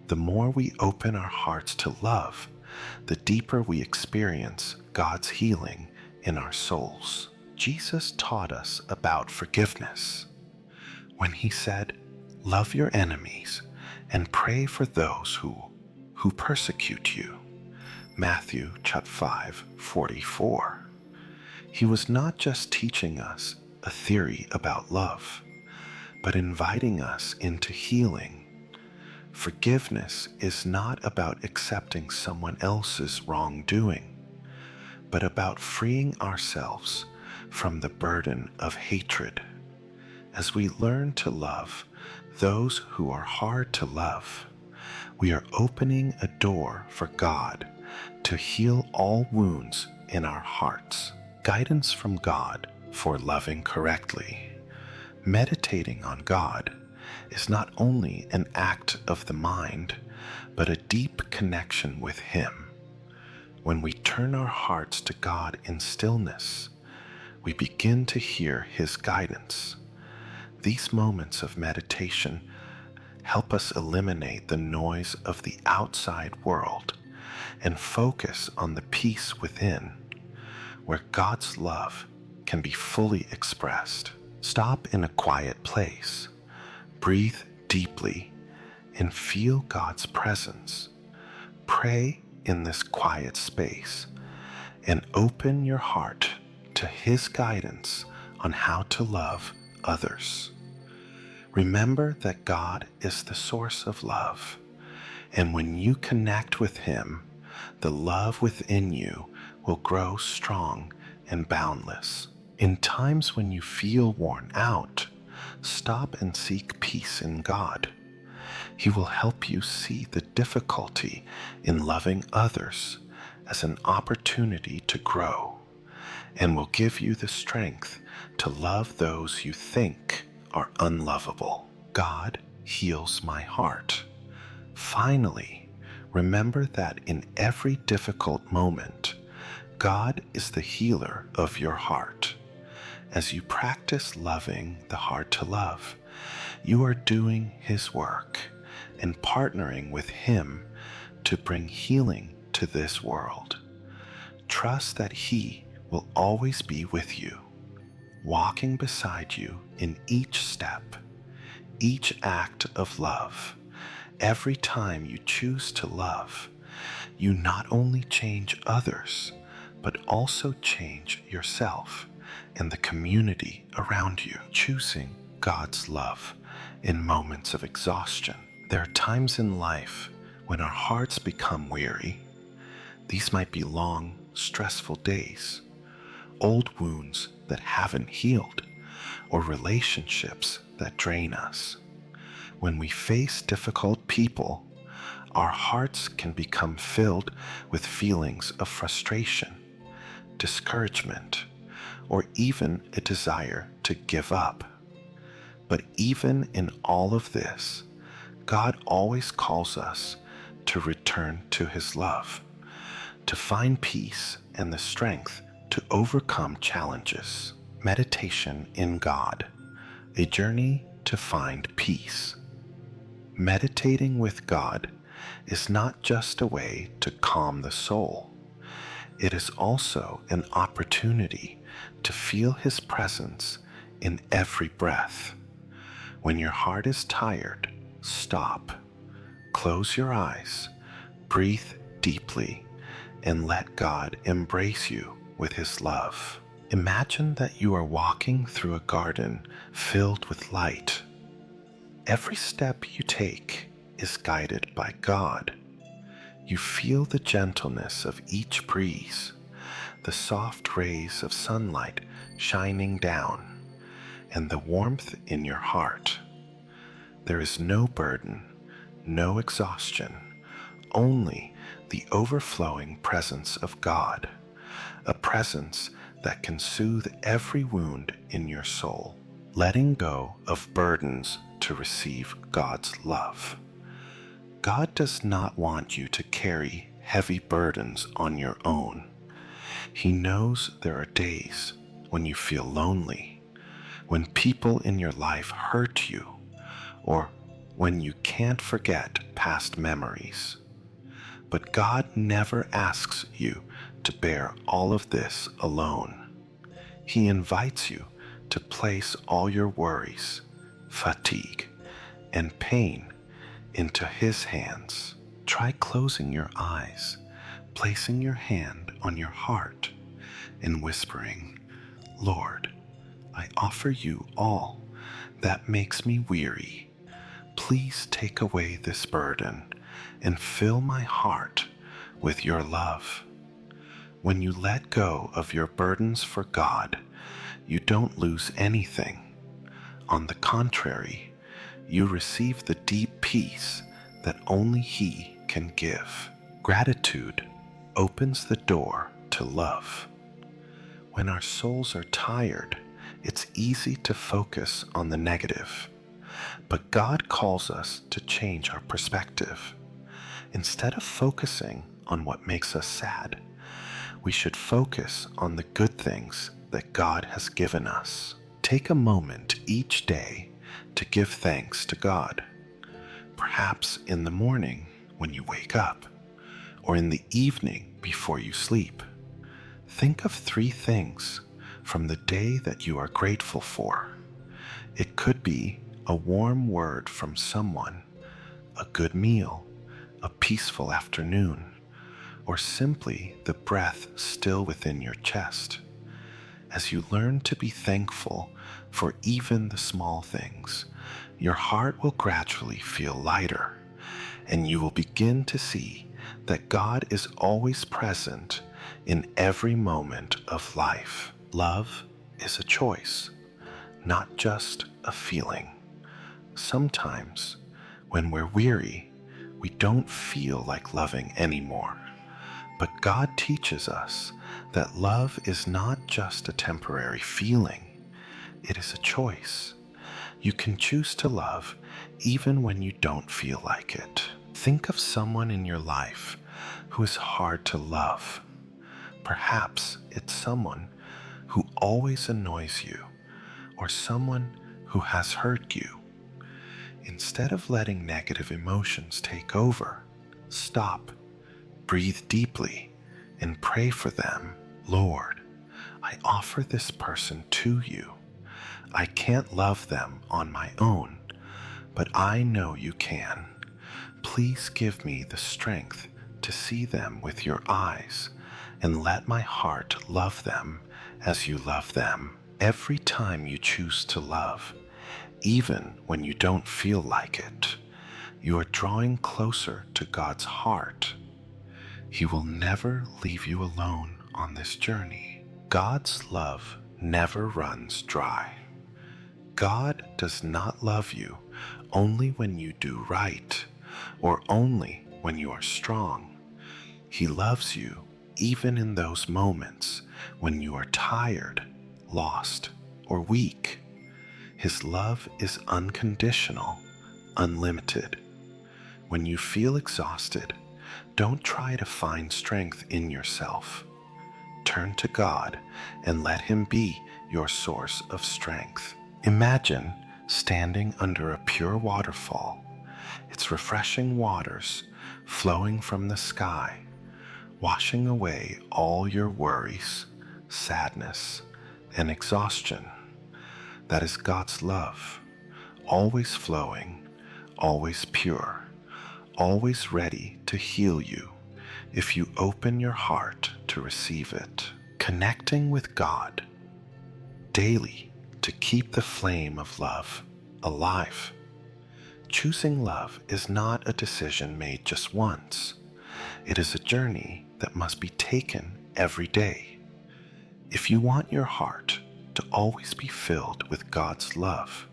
The more we open our hearts to love, the deeper we experience God's healing in our souls. Jesus taught us about forgiveness when He said, "Love your enemies and pray for those who persecute you." Matthew chapter 5:44. He was not just teaching us a theory about love, but inviting us into healing. Forgiveness is not about accepting someone else's wrongdoing, but about freeing ourselves from the burden of hatred. As we learn to love those who are hard to love, we are opening a door for God to heal all wounds in our hearts. Guidance from God for loving correctly. Meditating on God is not only an act of the mind, but a deep connection with Him. When we turn our hearts to God in stillness, we begin to hear His guidance. These moments of meditation help us eliminate the noise of the outside world and focus on the peace within, where God's love can be fully expressed. Stop in a quiet place, breathe deeply, and feel God's presence. Pray in this quiet space and open your heart to His guidance on how to love others. Remember that God is the source of love, and when you connect with Him, the love within you will grow strong and boundless. In times when you feel worn out, stop and seek peace in God. He will help you see the difficulty in loving others as an opportunity to grow, and will give you the strength to love those you think are unlovable. God heals my heart. Finally, remember that in every difficult moment, God is the healer of your heart. As you practice loving the hard to love, you are doing His work and partnering with Him to bring healing to this world. Trust that He will always be with you, walking beside you in each step, each act of love. Every time you choose to love, you not only change others, but also change yourself and the community around you. Choosing God's love in moments of exhaustion. There are times in life when our hearts become weary. These might be long, stressful days, old wounds that haven't healed, or relationships that drain us. When we face difficult people, our hearts can become filled with feelings of frustration, discouragement, or even a desire to give up. But even in all of this, God always calls us to return to His love, to find peace and the strength to overcome challenges. Meditation in God, a journey to find peace. Meditating with God is not just a way to calm the soul. It is also an opportunity to feel His presence in every breath. When your heart is tired, stop, close your eyes, breathe deeply, and let God embrace you with His love. Imagine that you are walking through a garden filled with light. Every step you take is guided by God. You feel the gentleness of each breeze, the soft rays of sunlight shining down, and the warmth in your heart. There is no burden, no exhaustion, only the overflowing presence of God, a presence that can soothe every wound in your soul. Letting go of burdens to receive God's love. God does not want you to carry heavy burdens on your own. He knows there are days when you feel lonely, when people in your life hurt you, or when you can't forget past memories. But God never asks you to bear all of this alone. He invites you to place all your worries, fatigue, and pain into His hands. Try closing your eyes, placing your hand on your heart, and whispering, "Lord, I offer you all that makes me weary. Please take away this burden and fill my heart with your love." When you let go of your burdens for God, you don't lose anything. On the contrary, you receive the deep peace that only He can give. Gratitude opens the door to love. When our souls are tired, it's easy to focus on the negative. But God calls us to change our perspective. Instead of focusing on what makes us sad, we should focus on the good things that God has given us. Take a moment each day to give thanks to God. Perhaps in the morning when you wake up, or in the evening before you sleep. Think of 3 things from the day that you are grateful for. It could be a warm word from someone, a good meal, a peaceful afternoon, or simply the breath still within your chest. As you learn to be thankful for even the small things, your heart will gradually feel lighter, and you will begin to see that God is always present in every moment of life. Love is a choice, not just a feeling. Sometimes When we're weary, we don't feel like loving anymore. But God teaches us that love is not just a temporary feeling, it is a choice. You can choose to love even when you don't feel like it. Think of someone in your life who is hard to love. Perhaps it's someone who always annoys you, or someone who has hurt you. Instead of letting negative emotions take over, stop, breathe deeply, and pray for them. Lord, I offer this person to you. I can't love them on my own, but I know you can. Please give me the strength to see them with your eyes and let my heart love them as you love them. Every time you choose to love, even when you don't feel like it, you are drawing closer to God's heart. He will never leave you alone on this journey. God's love never runs dry. God does not love you only when you do right or only when you are strong. He loves you even in those moments when you are tired, lost, or weak. His love is unconditional, unlimited. When you feel exhausted, don't try to find strength in yourself. Turn to God and let Him be your source of strength. Imagine standing under a pure waterfall, its refreshing waters flowing from the sky, washing away all your worries, sadness, and exhaustion. That is God's love, always flowing, always pure, always ready to heal you if you open your heart to receive it. Connecting with God daily to keep the flame of love alive. Choosing love is not a decision made just once. It is a journey that must be taken every day. If you want your heart to always be filled with God's love,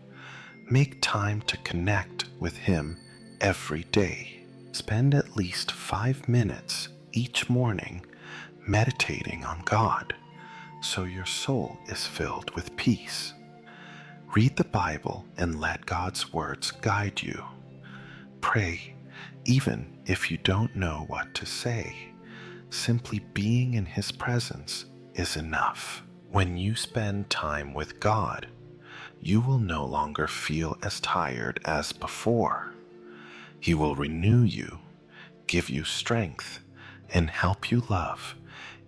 make time to connect with Him every day. Spend at least 5 minutes each morning meditating on God so your soul is filled with peace. Read the Bible and let God's words guide you. Pray, even if you don't know what to say. Simply being in His presence is enough. When you spend time with God, you will no longer feel as tired as before. He will renew you, give you strength, and help you love,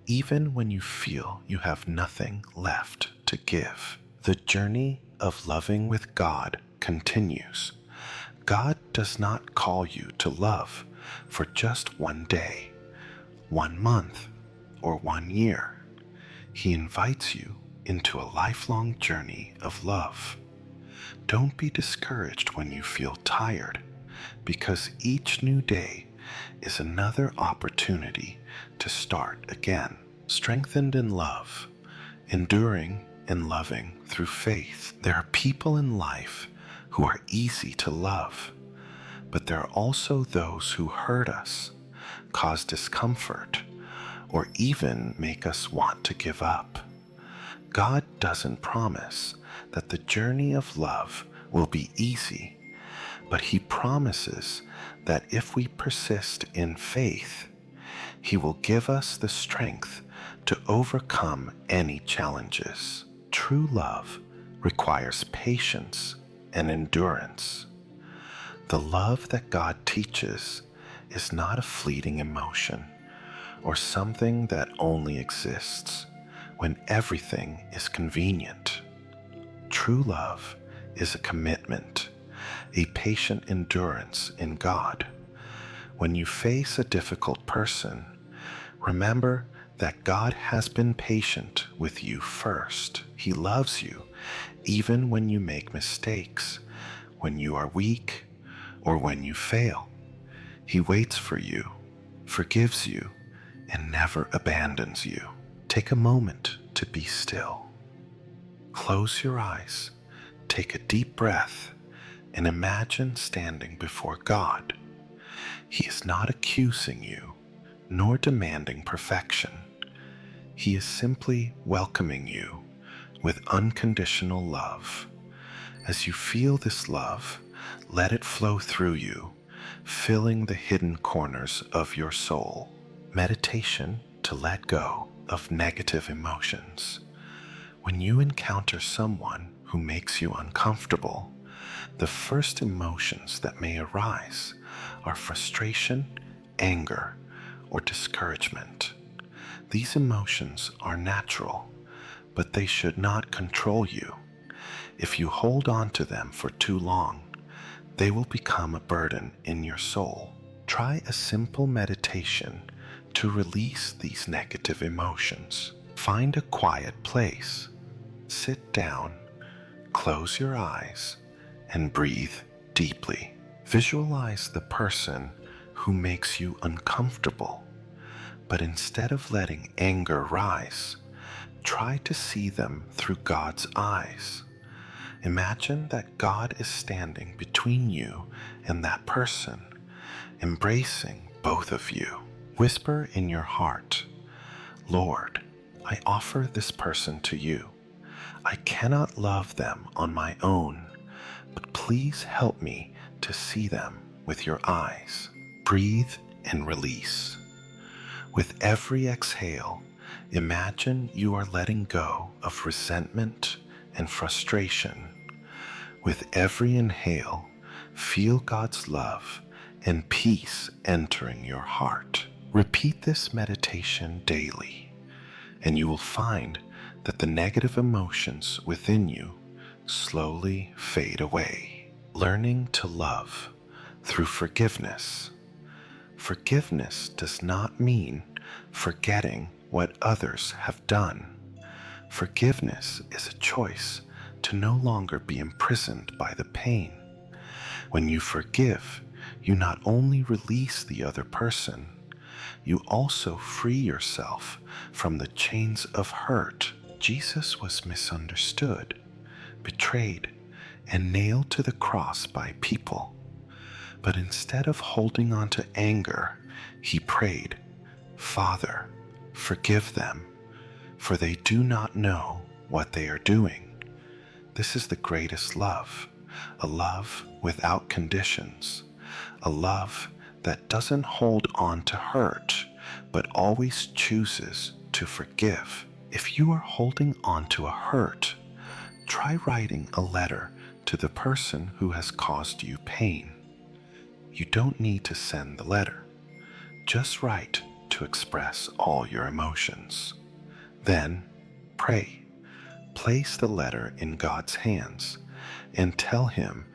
even when you feel you have nothing left to give. The journey of loving with God continues. God does not call you to love for just one day, 1 month, or 1 year. He invites you into a lifelong journey of love. Don't be discouraged when you feel tired, because each new day is another opportunity to start again. Strengthened in love, enduring and loving through faith. There are people in life who are easy to love, but there are also those who hurt us, cause discomfort, or even make us want to give up. God doesn't promise that the journey of love will be easy, but He promises that if we persist in faith, He will give us the strength to overcome any challenges. True love requires patience and endurance. The love that God teaches is not a fleeting emotion or something that only exists when everything is convenient. True love is a commitment, a patient endurance in God. When you face a difficult person, remember that God has been patient with you first. He loves you even when you make mistakes, when you are weak, or when you fail. He waits for you, forgives you, and never abandons you. Take a moment to be still. Close your eyes, take a deep breath, and imagine standing before God. He is not accusing you, nor demanding perfection. He is simply welcoming you with unconditional love. As you feel this love, let it flow through you, filling the hidden corners of your soul. Meditation to let go of negative emotions. When you encounter someone who makes you uncomfortable, the first emotions that may arise are frustration, anger, or discouragement. These emotions are natural, but they should not control you. If you hold on to them for too long, they will become a burden in your soul. Try a simple meditation to release these negative emotions. Find a quiet place. Sit down, close your eyes, and breathe deeply. Visualize the person who makes you uncomfortable, but instead of letting anger rise, try to see them through God's eyes. Imagine that God is standing between you and that person, embracing both of you. Whisper in your heart, "Lord, I offer this person to you. I cannot love them on my own, but please help me to see them with your eyes." Breathe and release. With every exhale, imagine you are letting go of resentment and frustration. With every inhale, feel God's love and peace entering your heart. Repeat this meditation daily, and you will find that the negative emotions within you slowly fade away. Learning to love through forgiveness. Forgiveness does not mean forgetting what others have done. Forgiveness is a choice to no longer be imprisoned by the pain. When you forgive, you not only release the other person, you also free yourself from the chains of hurt. Jesus was misunderstood, betrayed, and nailed to the cross by people. But instead of holding on to anger, he prayed, "Father, forgive them, for they do not know what they are doing." This is the greatest love, a love without conditions, a love that doesn't hold on to hurt, but always chooses to forgive. If you are holding on to a hurt, try writing a letter to the person who has caused you pain. You don't need to send the letter. Just write to express all your emotions. Then, pray. Place the letter in God's hands and tell Him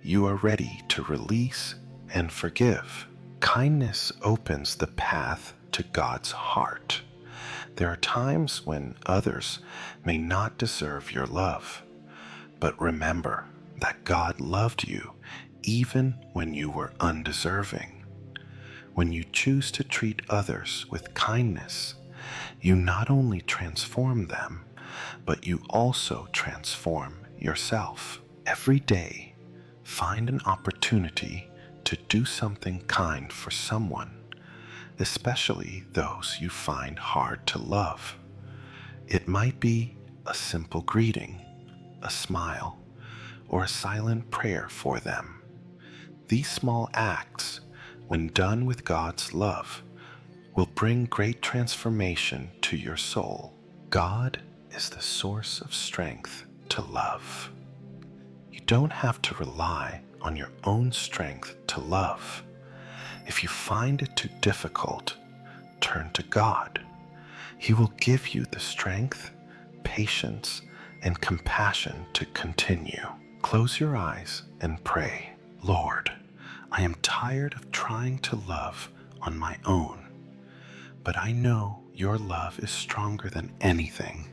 you are ready to release and forgive. Kindness opens the path to God's heart. There are times when others may not deserve your love, but remember that God loved you even when you were undeserving. When you choose to treat others with kindness, you not only transform them, but you also transform yourself. Every day, find an opportunity to do something kind for someone, especially those you find hard to love. It might be a simple greeting, a smile, or a silent prayer for them. These small acts, when done with God's love, will bring great transformation to your soul. God is the source of strength to love. You don't have to rely on your own strength to love. If you find it too difficult, turn to God. He will give you the strength, patience, and compassion to continue. Close your eyes and pray. "Lord, I am tired of trying to love on my own, but I know your love is stronger than anything.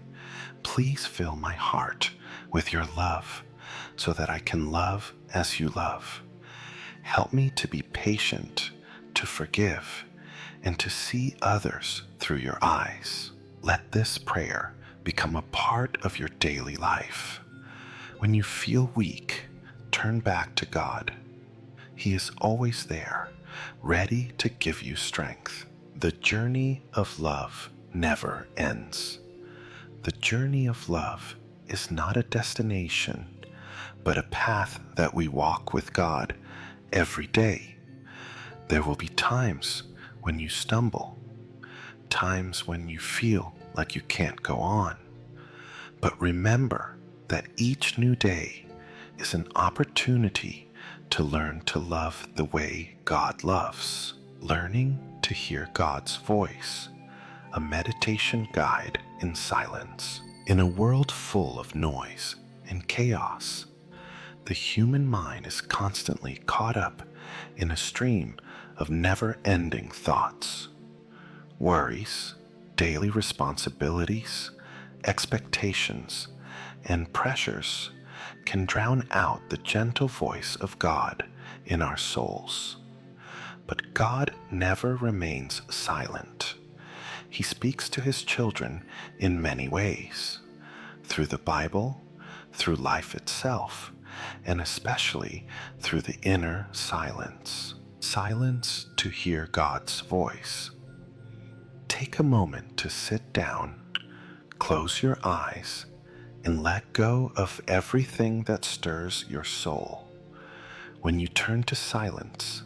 Please fill my heart with your love so that I can love as you love. Help me to be patient, to forgive, and to see others through your eyes." Let this prayer become a part of your daily life. When you feel weak, turn turn back to God. He is always there, ready to give you strength. The journey of love never ends. The journey of love is not a destination, but a path that we walk with God every day. There will be times when you stumble, times when you feel like you can't go on. But remember that each new day is an opportunity to learn to love the way God loves. Learning to hear God's voice, a meditation guide in silence. In a world full of noise and chaos, the human mind is constantly caught up in a stream of never-ending thoughts. Worries, daily responsibilities, expectations, and pressures can drown out the gentle voice of God in our souls. But God never remains silent. He speaks to his children in many ways, through the Bible, through life itself, and especially through the inner silence. Silence to hear God's voice. Take a moment to sit down, close your eyes, and let go of everything that stirs your soul. When you turn to silence,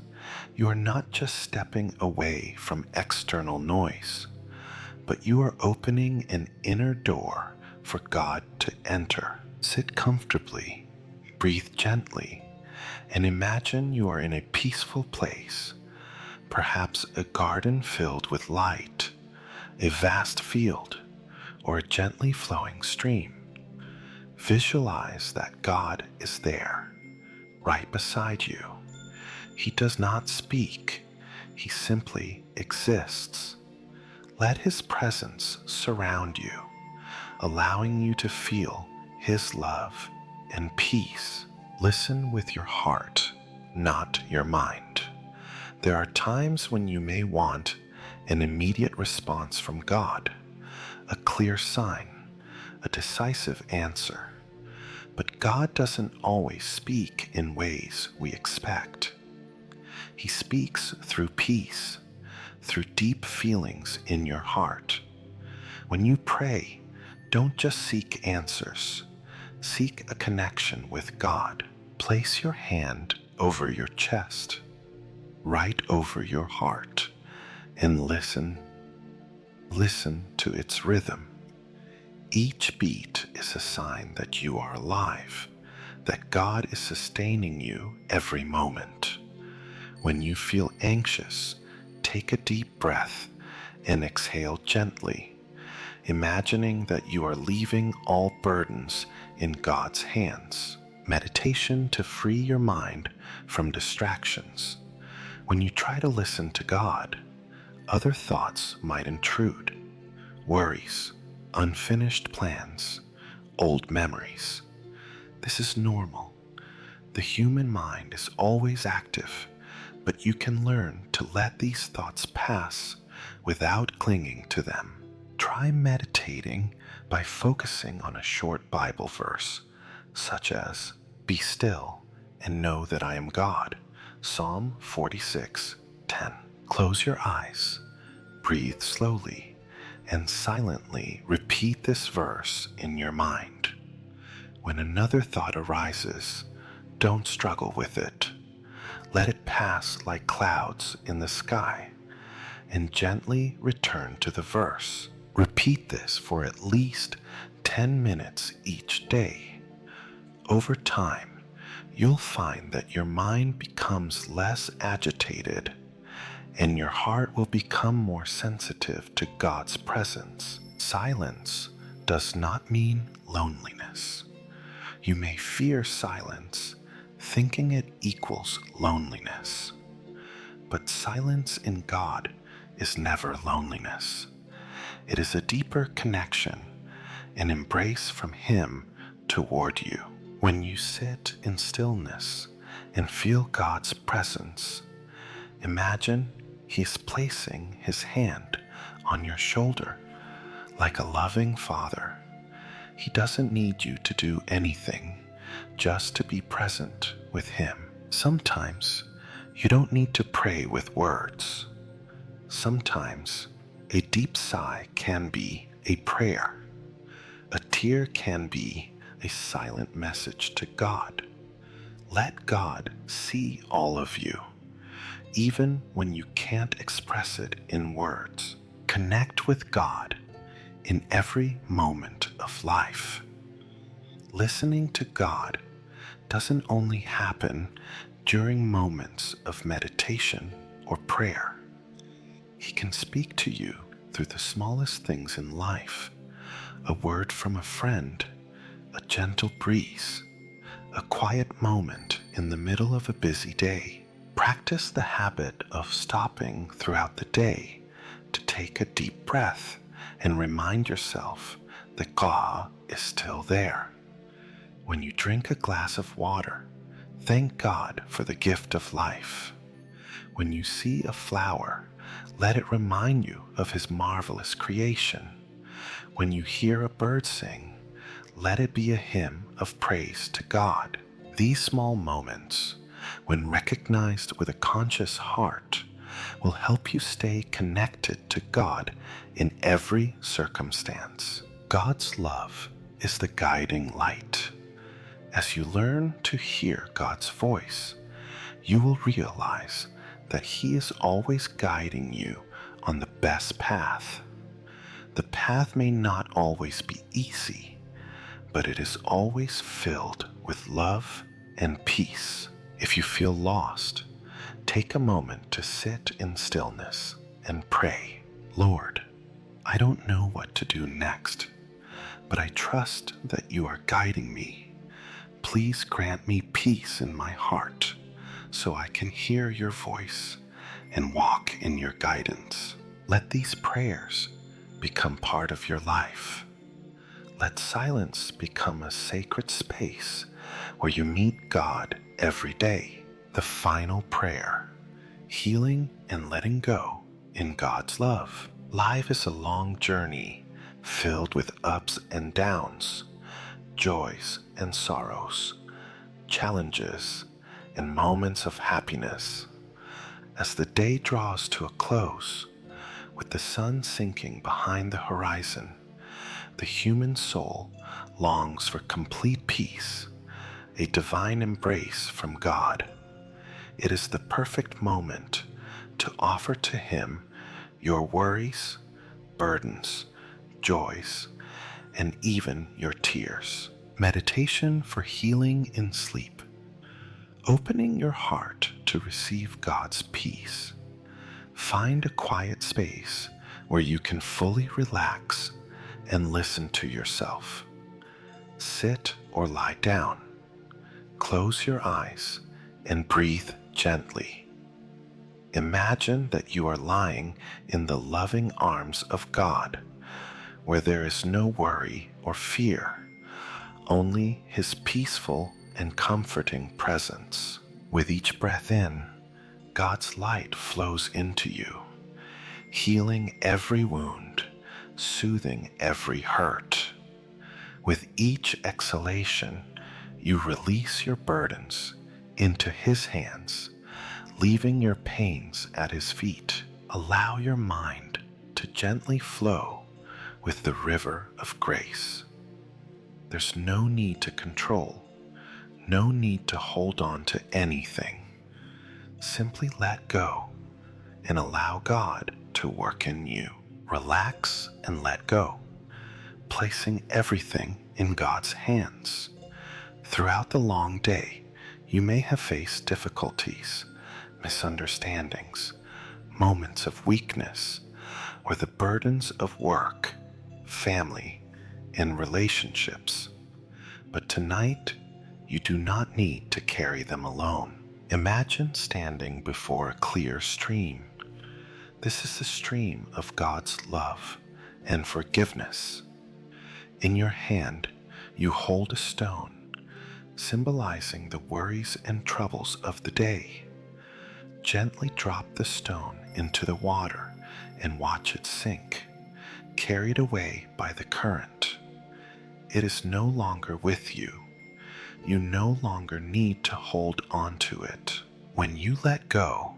you are not just stepping away from external noise, but you are opening an inner door for God to enter. Sit comfortably, breathe gently, and imagine you are in a peaceful place, perhaps a garden filled with light, a vast field, or a gently flowing stream. Visualize that God is there, right beside you. He does not speak, he simply exists. Let his presence surround you, allowing you to feel his love and peace. Listen with your heart, not your mind. There are times when you may want an immediate response from God, a clear sign, a decisive answer. But God doesn't always speak in ways we expect. He speaks through peace, through deep feelings in your heart. When you pray, don't just seek answers. Seek a connection with God. Place your hand over your chest, right over your heart, and listen. Listen to its rhythm. Each beat is a sign that you are alive, that God is sustaining you every moment. When you feel anxious, take a deep breath and exhale gently, imagining that you are leaving all burdens in God's hands. Meditation to free your mind from distractions. When you try to listen to God, other thoughts might intrude. Worries, unfinished plans, old memories. This is normal. The human mind is always active, but you can learn to let these thoughts pass without clinging to them. Try meditating by focusing on a short Bible verse, such as, "Be still and know that I am God," Psalm 46:10. Close your eyes, breathe slowly, and silently repeat this verse in your mind. When another thought arises, don't struggle with it. Let it pass like clouds in the sky, and gently return to the verse. Repeat this for at least 10 minutes each day. Over time, you'll find that your mind becomes less agitated, and your heart will become more sensitive to God's presence. Silence does not mean loneliness. You may fear silence, thinking it equals loneliness. But silence in God is never loneliness. It is a deeper connection, an embrace from Him toward you. When you sit in stillness and feel God's presence, imagine He is placing His hand on your shoulder like a loving father. He doesn't need you to do anything, just to be present with Him. Sometimes you don't need to pray with words. Sometimes a deep sigh can be a prayer. A tear can be a silent message to God. Let God see all of you, even when you can't express it in words. Connect with God in every moment of life. Listening to God doesn't only happen during moments of meditation or prayer. He can speak to you through the smallest things in life: a word from a friend, a gentle breeze, a quiet moment in the middle of a busy day. Practice the habit of stopping throughout the day to take a deep breath and remind yourself that God is still there. When you drink a glass of water, thank God for the gift of life. When you see a flower, let it remind you of His marvelous creation. When you hear a bird sing, let it be a hymn of praise to God. These small moments, when recognized with a conscious heart, will help you stay connected to God in every circumstance. God's love is the guiding light. As you learn to hear God's voice, you will realize that He is always guiding you on the best path. The path may not always be easy, but it is always filled with love and peace. If you feel lost, take a moment to sit in stillness and pray. Lord, I don't know what to do next, but I trust that you are guiding me. Please grant me peace in my heart so I can hear your voice and walk in your guidance. Let these prayers become part of your life. Let silence become a sacred space where you meet God every day. The final prayer: healing and letting go in God's love. Life is a long journey filled with ups and downs, joys and sorrows, challenges and moments of happiness. As the day draws to a close, with the sun sinking behind the horizon, the human soul longs for complete peace, a divine embrace from God. It is the perfect moment to offer to Him your worries, burdens, joys, and even your tears. Meditation for healing in sleep. Opening your heart to receive God's peace. Find a quiet space where you can fully relax and listen to yourself. Sit or lie down. Close your eyes and breathe gently. Imagine that you are lying in the loving arms of God, where there is no worry or fear, only His peaceful and comforting presence. With each breath in, God's light flows into you, healing every wound, soothing every hurt. With each exhalation, you release your burdens into His hands, leaving your pains at His feet. Allow your mind to gently flow with the river of grace. There's no need to control, no need to hold on to anything. Simply let go and allow God to work in you. Relax and let go, placing everything in God's hands. Throughout the long day, you may have faced difficulties, misunderstandings, moments of weakness, or the burdens of work, family, and relationships. But tonight, you do not need to carry them alone. Imagine standing before a clear stream. This is the stream of God's love and forgiveness. In your hand, you hold a stone, symbolizing the worries and troubles of the day. Gently drop the stone into the water and watch it sink, carried away by the current. It is no longer with you. you no longer need to hold on to it. When you let go,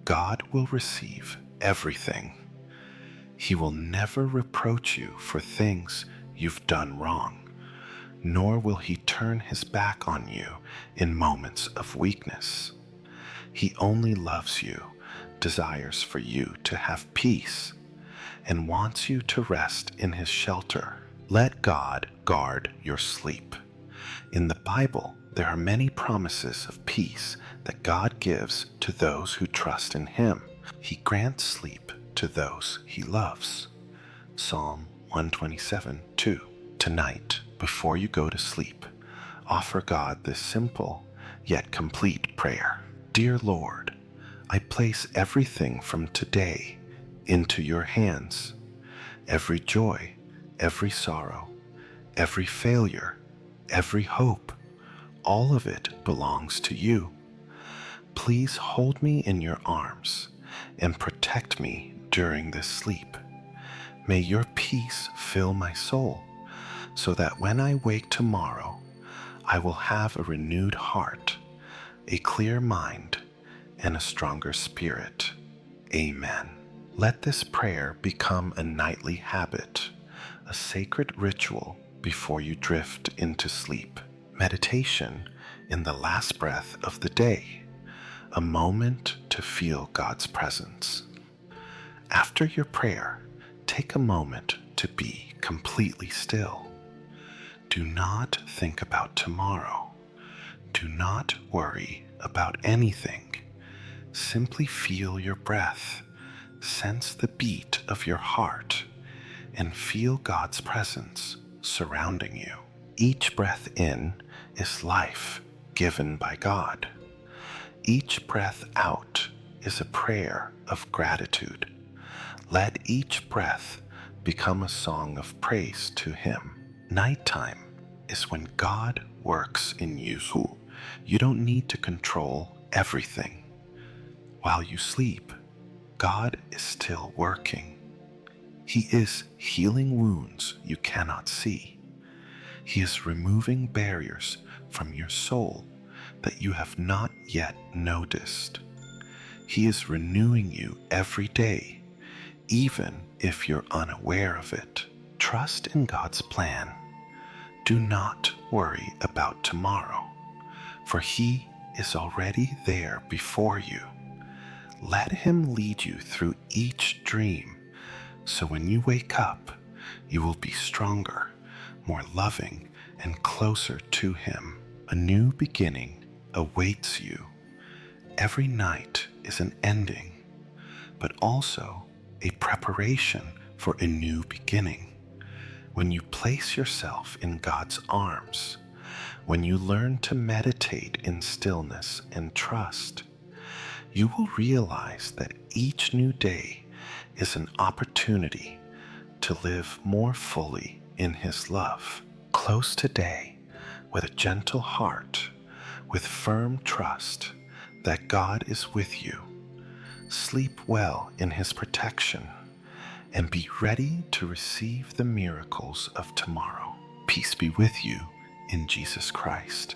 God will receive everything. He will never reproach you for things you've done wrong, nor will he turn his back on you in moments of weakness. He only loves you, desires for you to have peace, and wants you to rest in his shelter. Let God guard your sleep. In the Bible, there are many promises of peace that God gives to those who trust in him. He grants sleep to those he loves. Psalm 127:2. Tonight, before you go to sleep, offer God this simple yet complete prayer. Dear Lord, I place everything from today into your hands. Every joy, every sorrow, every failure, every hope, all of it belongs to you. Please hold me in your arms and protect me during this sleep. May your peace fill my soul so that when I wake tomorrow, I will have a renewed heart, a clear mind, and a stronger spirit. Amen. Let this prayer become a nightly habit, a sacred ritual before you drift into sleep. Meditation in the last breath of the day, a moment to feel God's presence. After your prayer, take a moment to be completely still. Do not think about tomorrow. Do not worry about anything. Simply feel your breath, sense the beat of your heart, and feel God's presence surrounding you. Each breath in is life given by God. Each breath out is a prayer of gratitude. Let each breath become a song of praise to him. Nighttime is when God works in you. You don't need to control everything. While you sleep, God is still working. He is healing wounds you cannot see. He is removing barriers from your soul that you have not yet noticed. He is renewing you every day, even if you're unaware of it. Trust in God's plan. Do not worry about tomorrow, for He is already there before you. Let Him lead you through each dream, so when you wake up, you will be stronger, more loving, and closer to Him. A new beginning awaits you. Every night is an ending, but also a preparation for a new beginning. When you place yourself in God's arms, when you learn to meditate in stillness and trust, you will realize that each new day is an opportunity to live more fully in His love. Close today with a gentle heart, with firm trust that God is with you. Sleep well in His protection and be ready to receive the miracles of tomorrow. Peace be with you in Jesus Christ.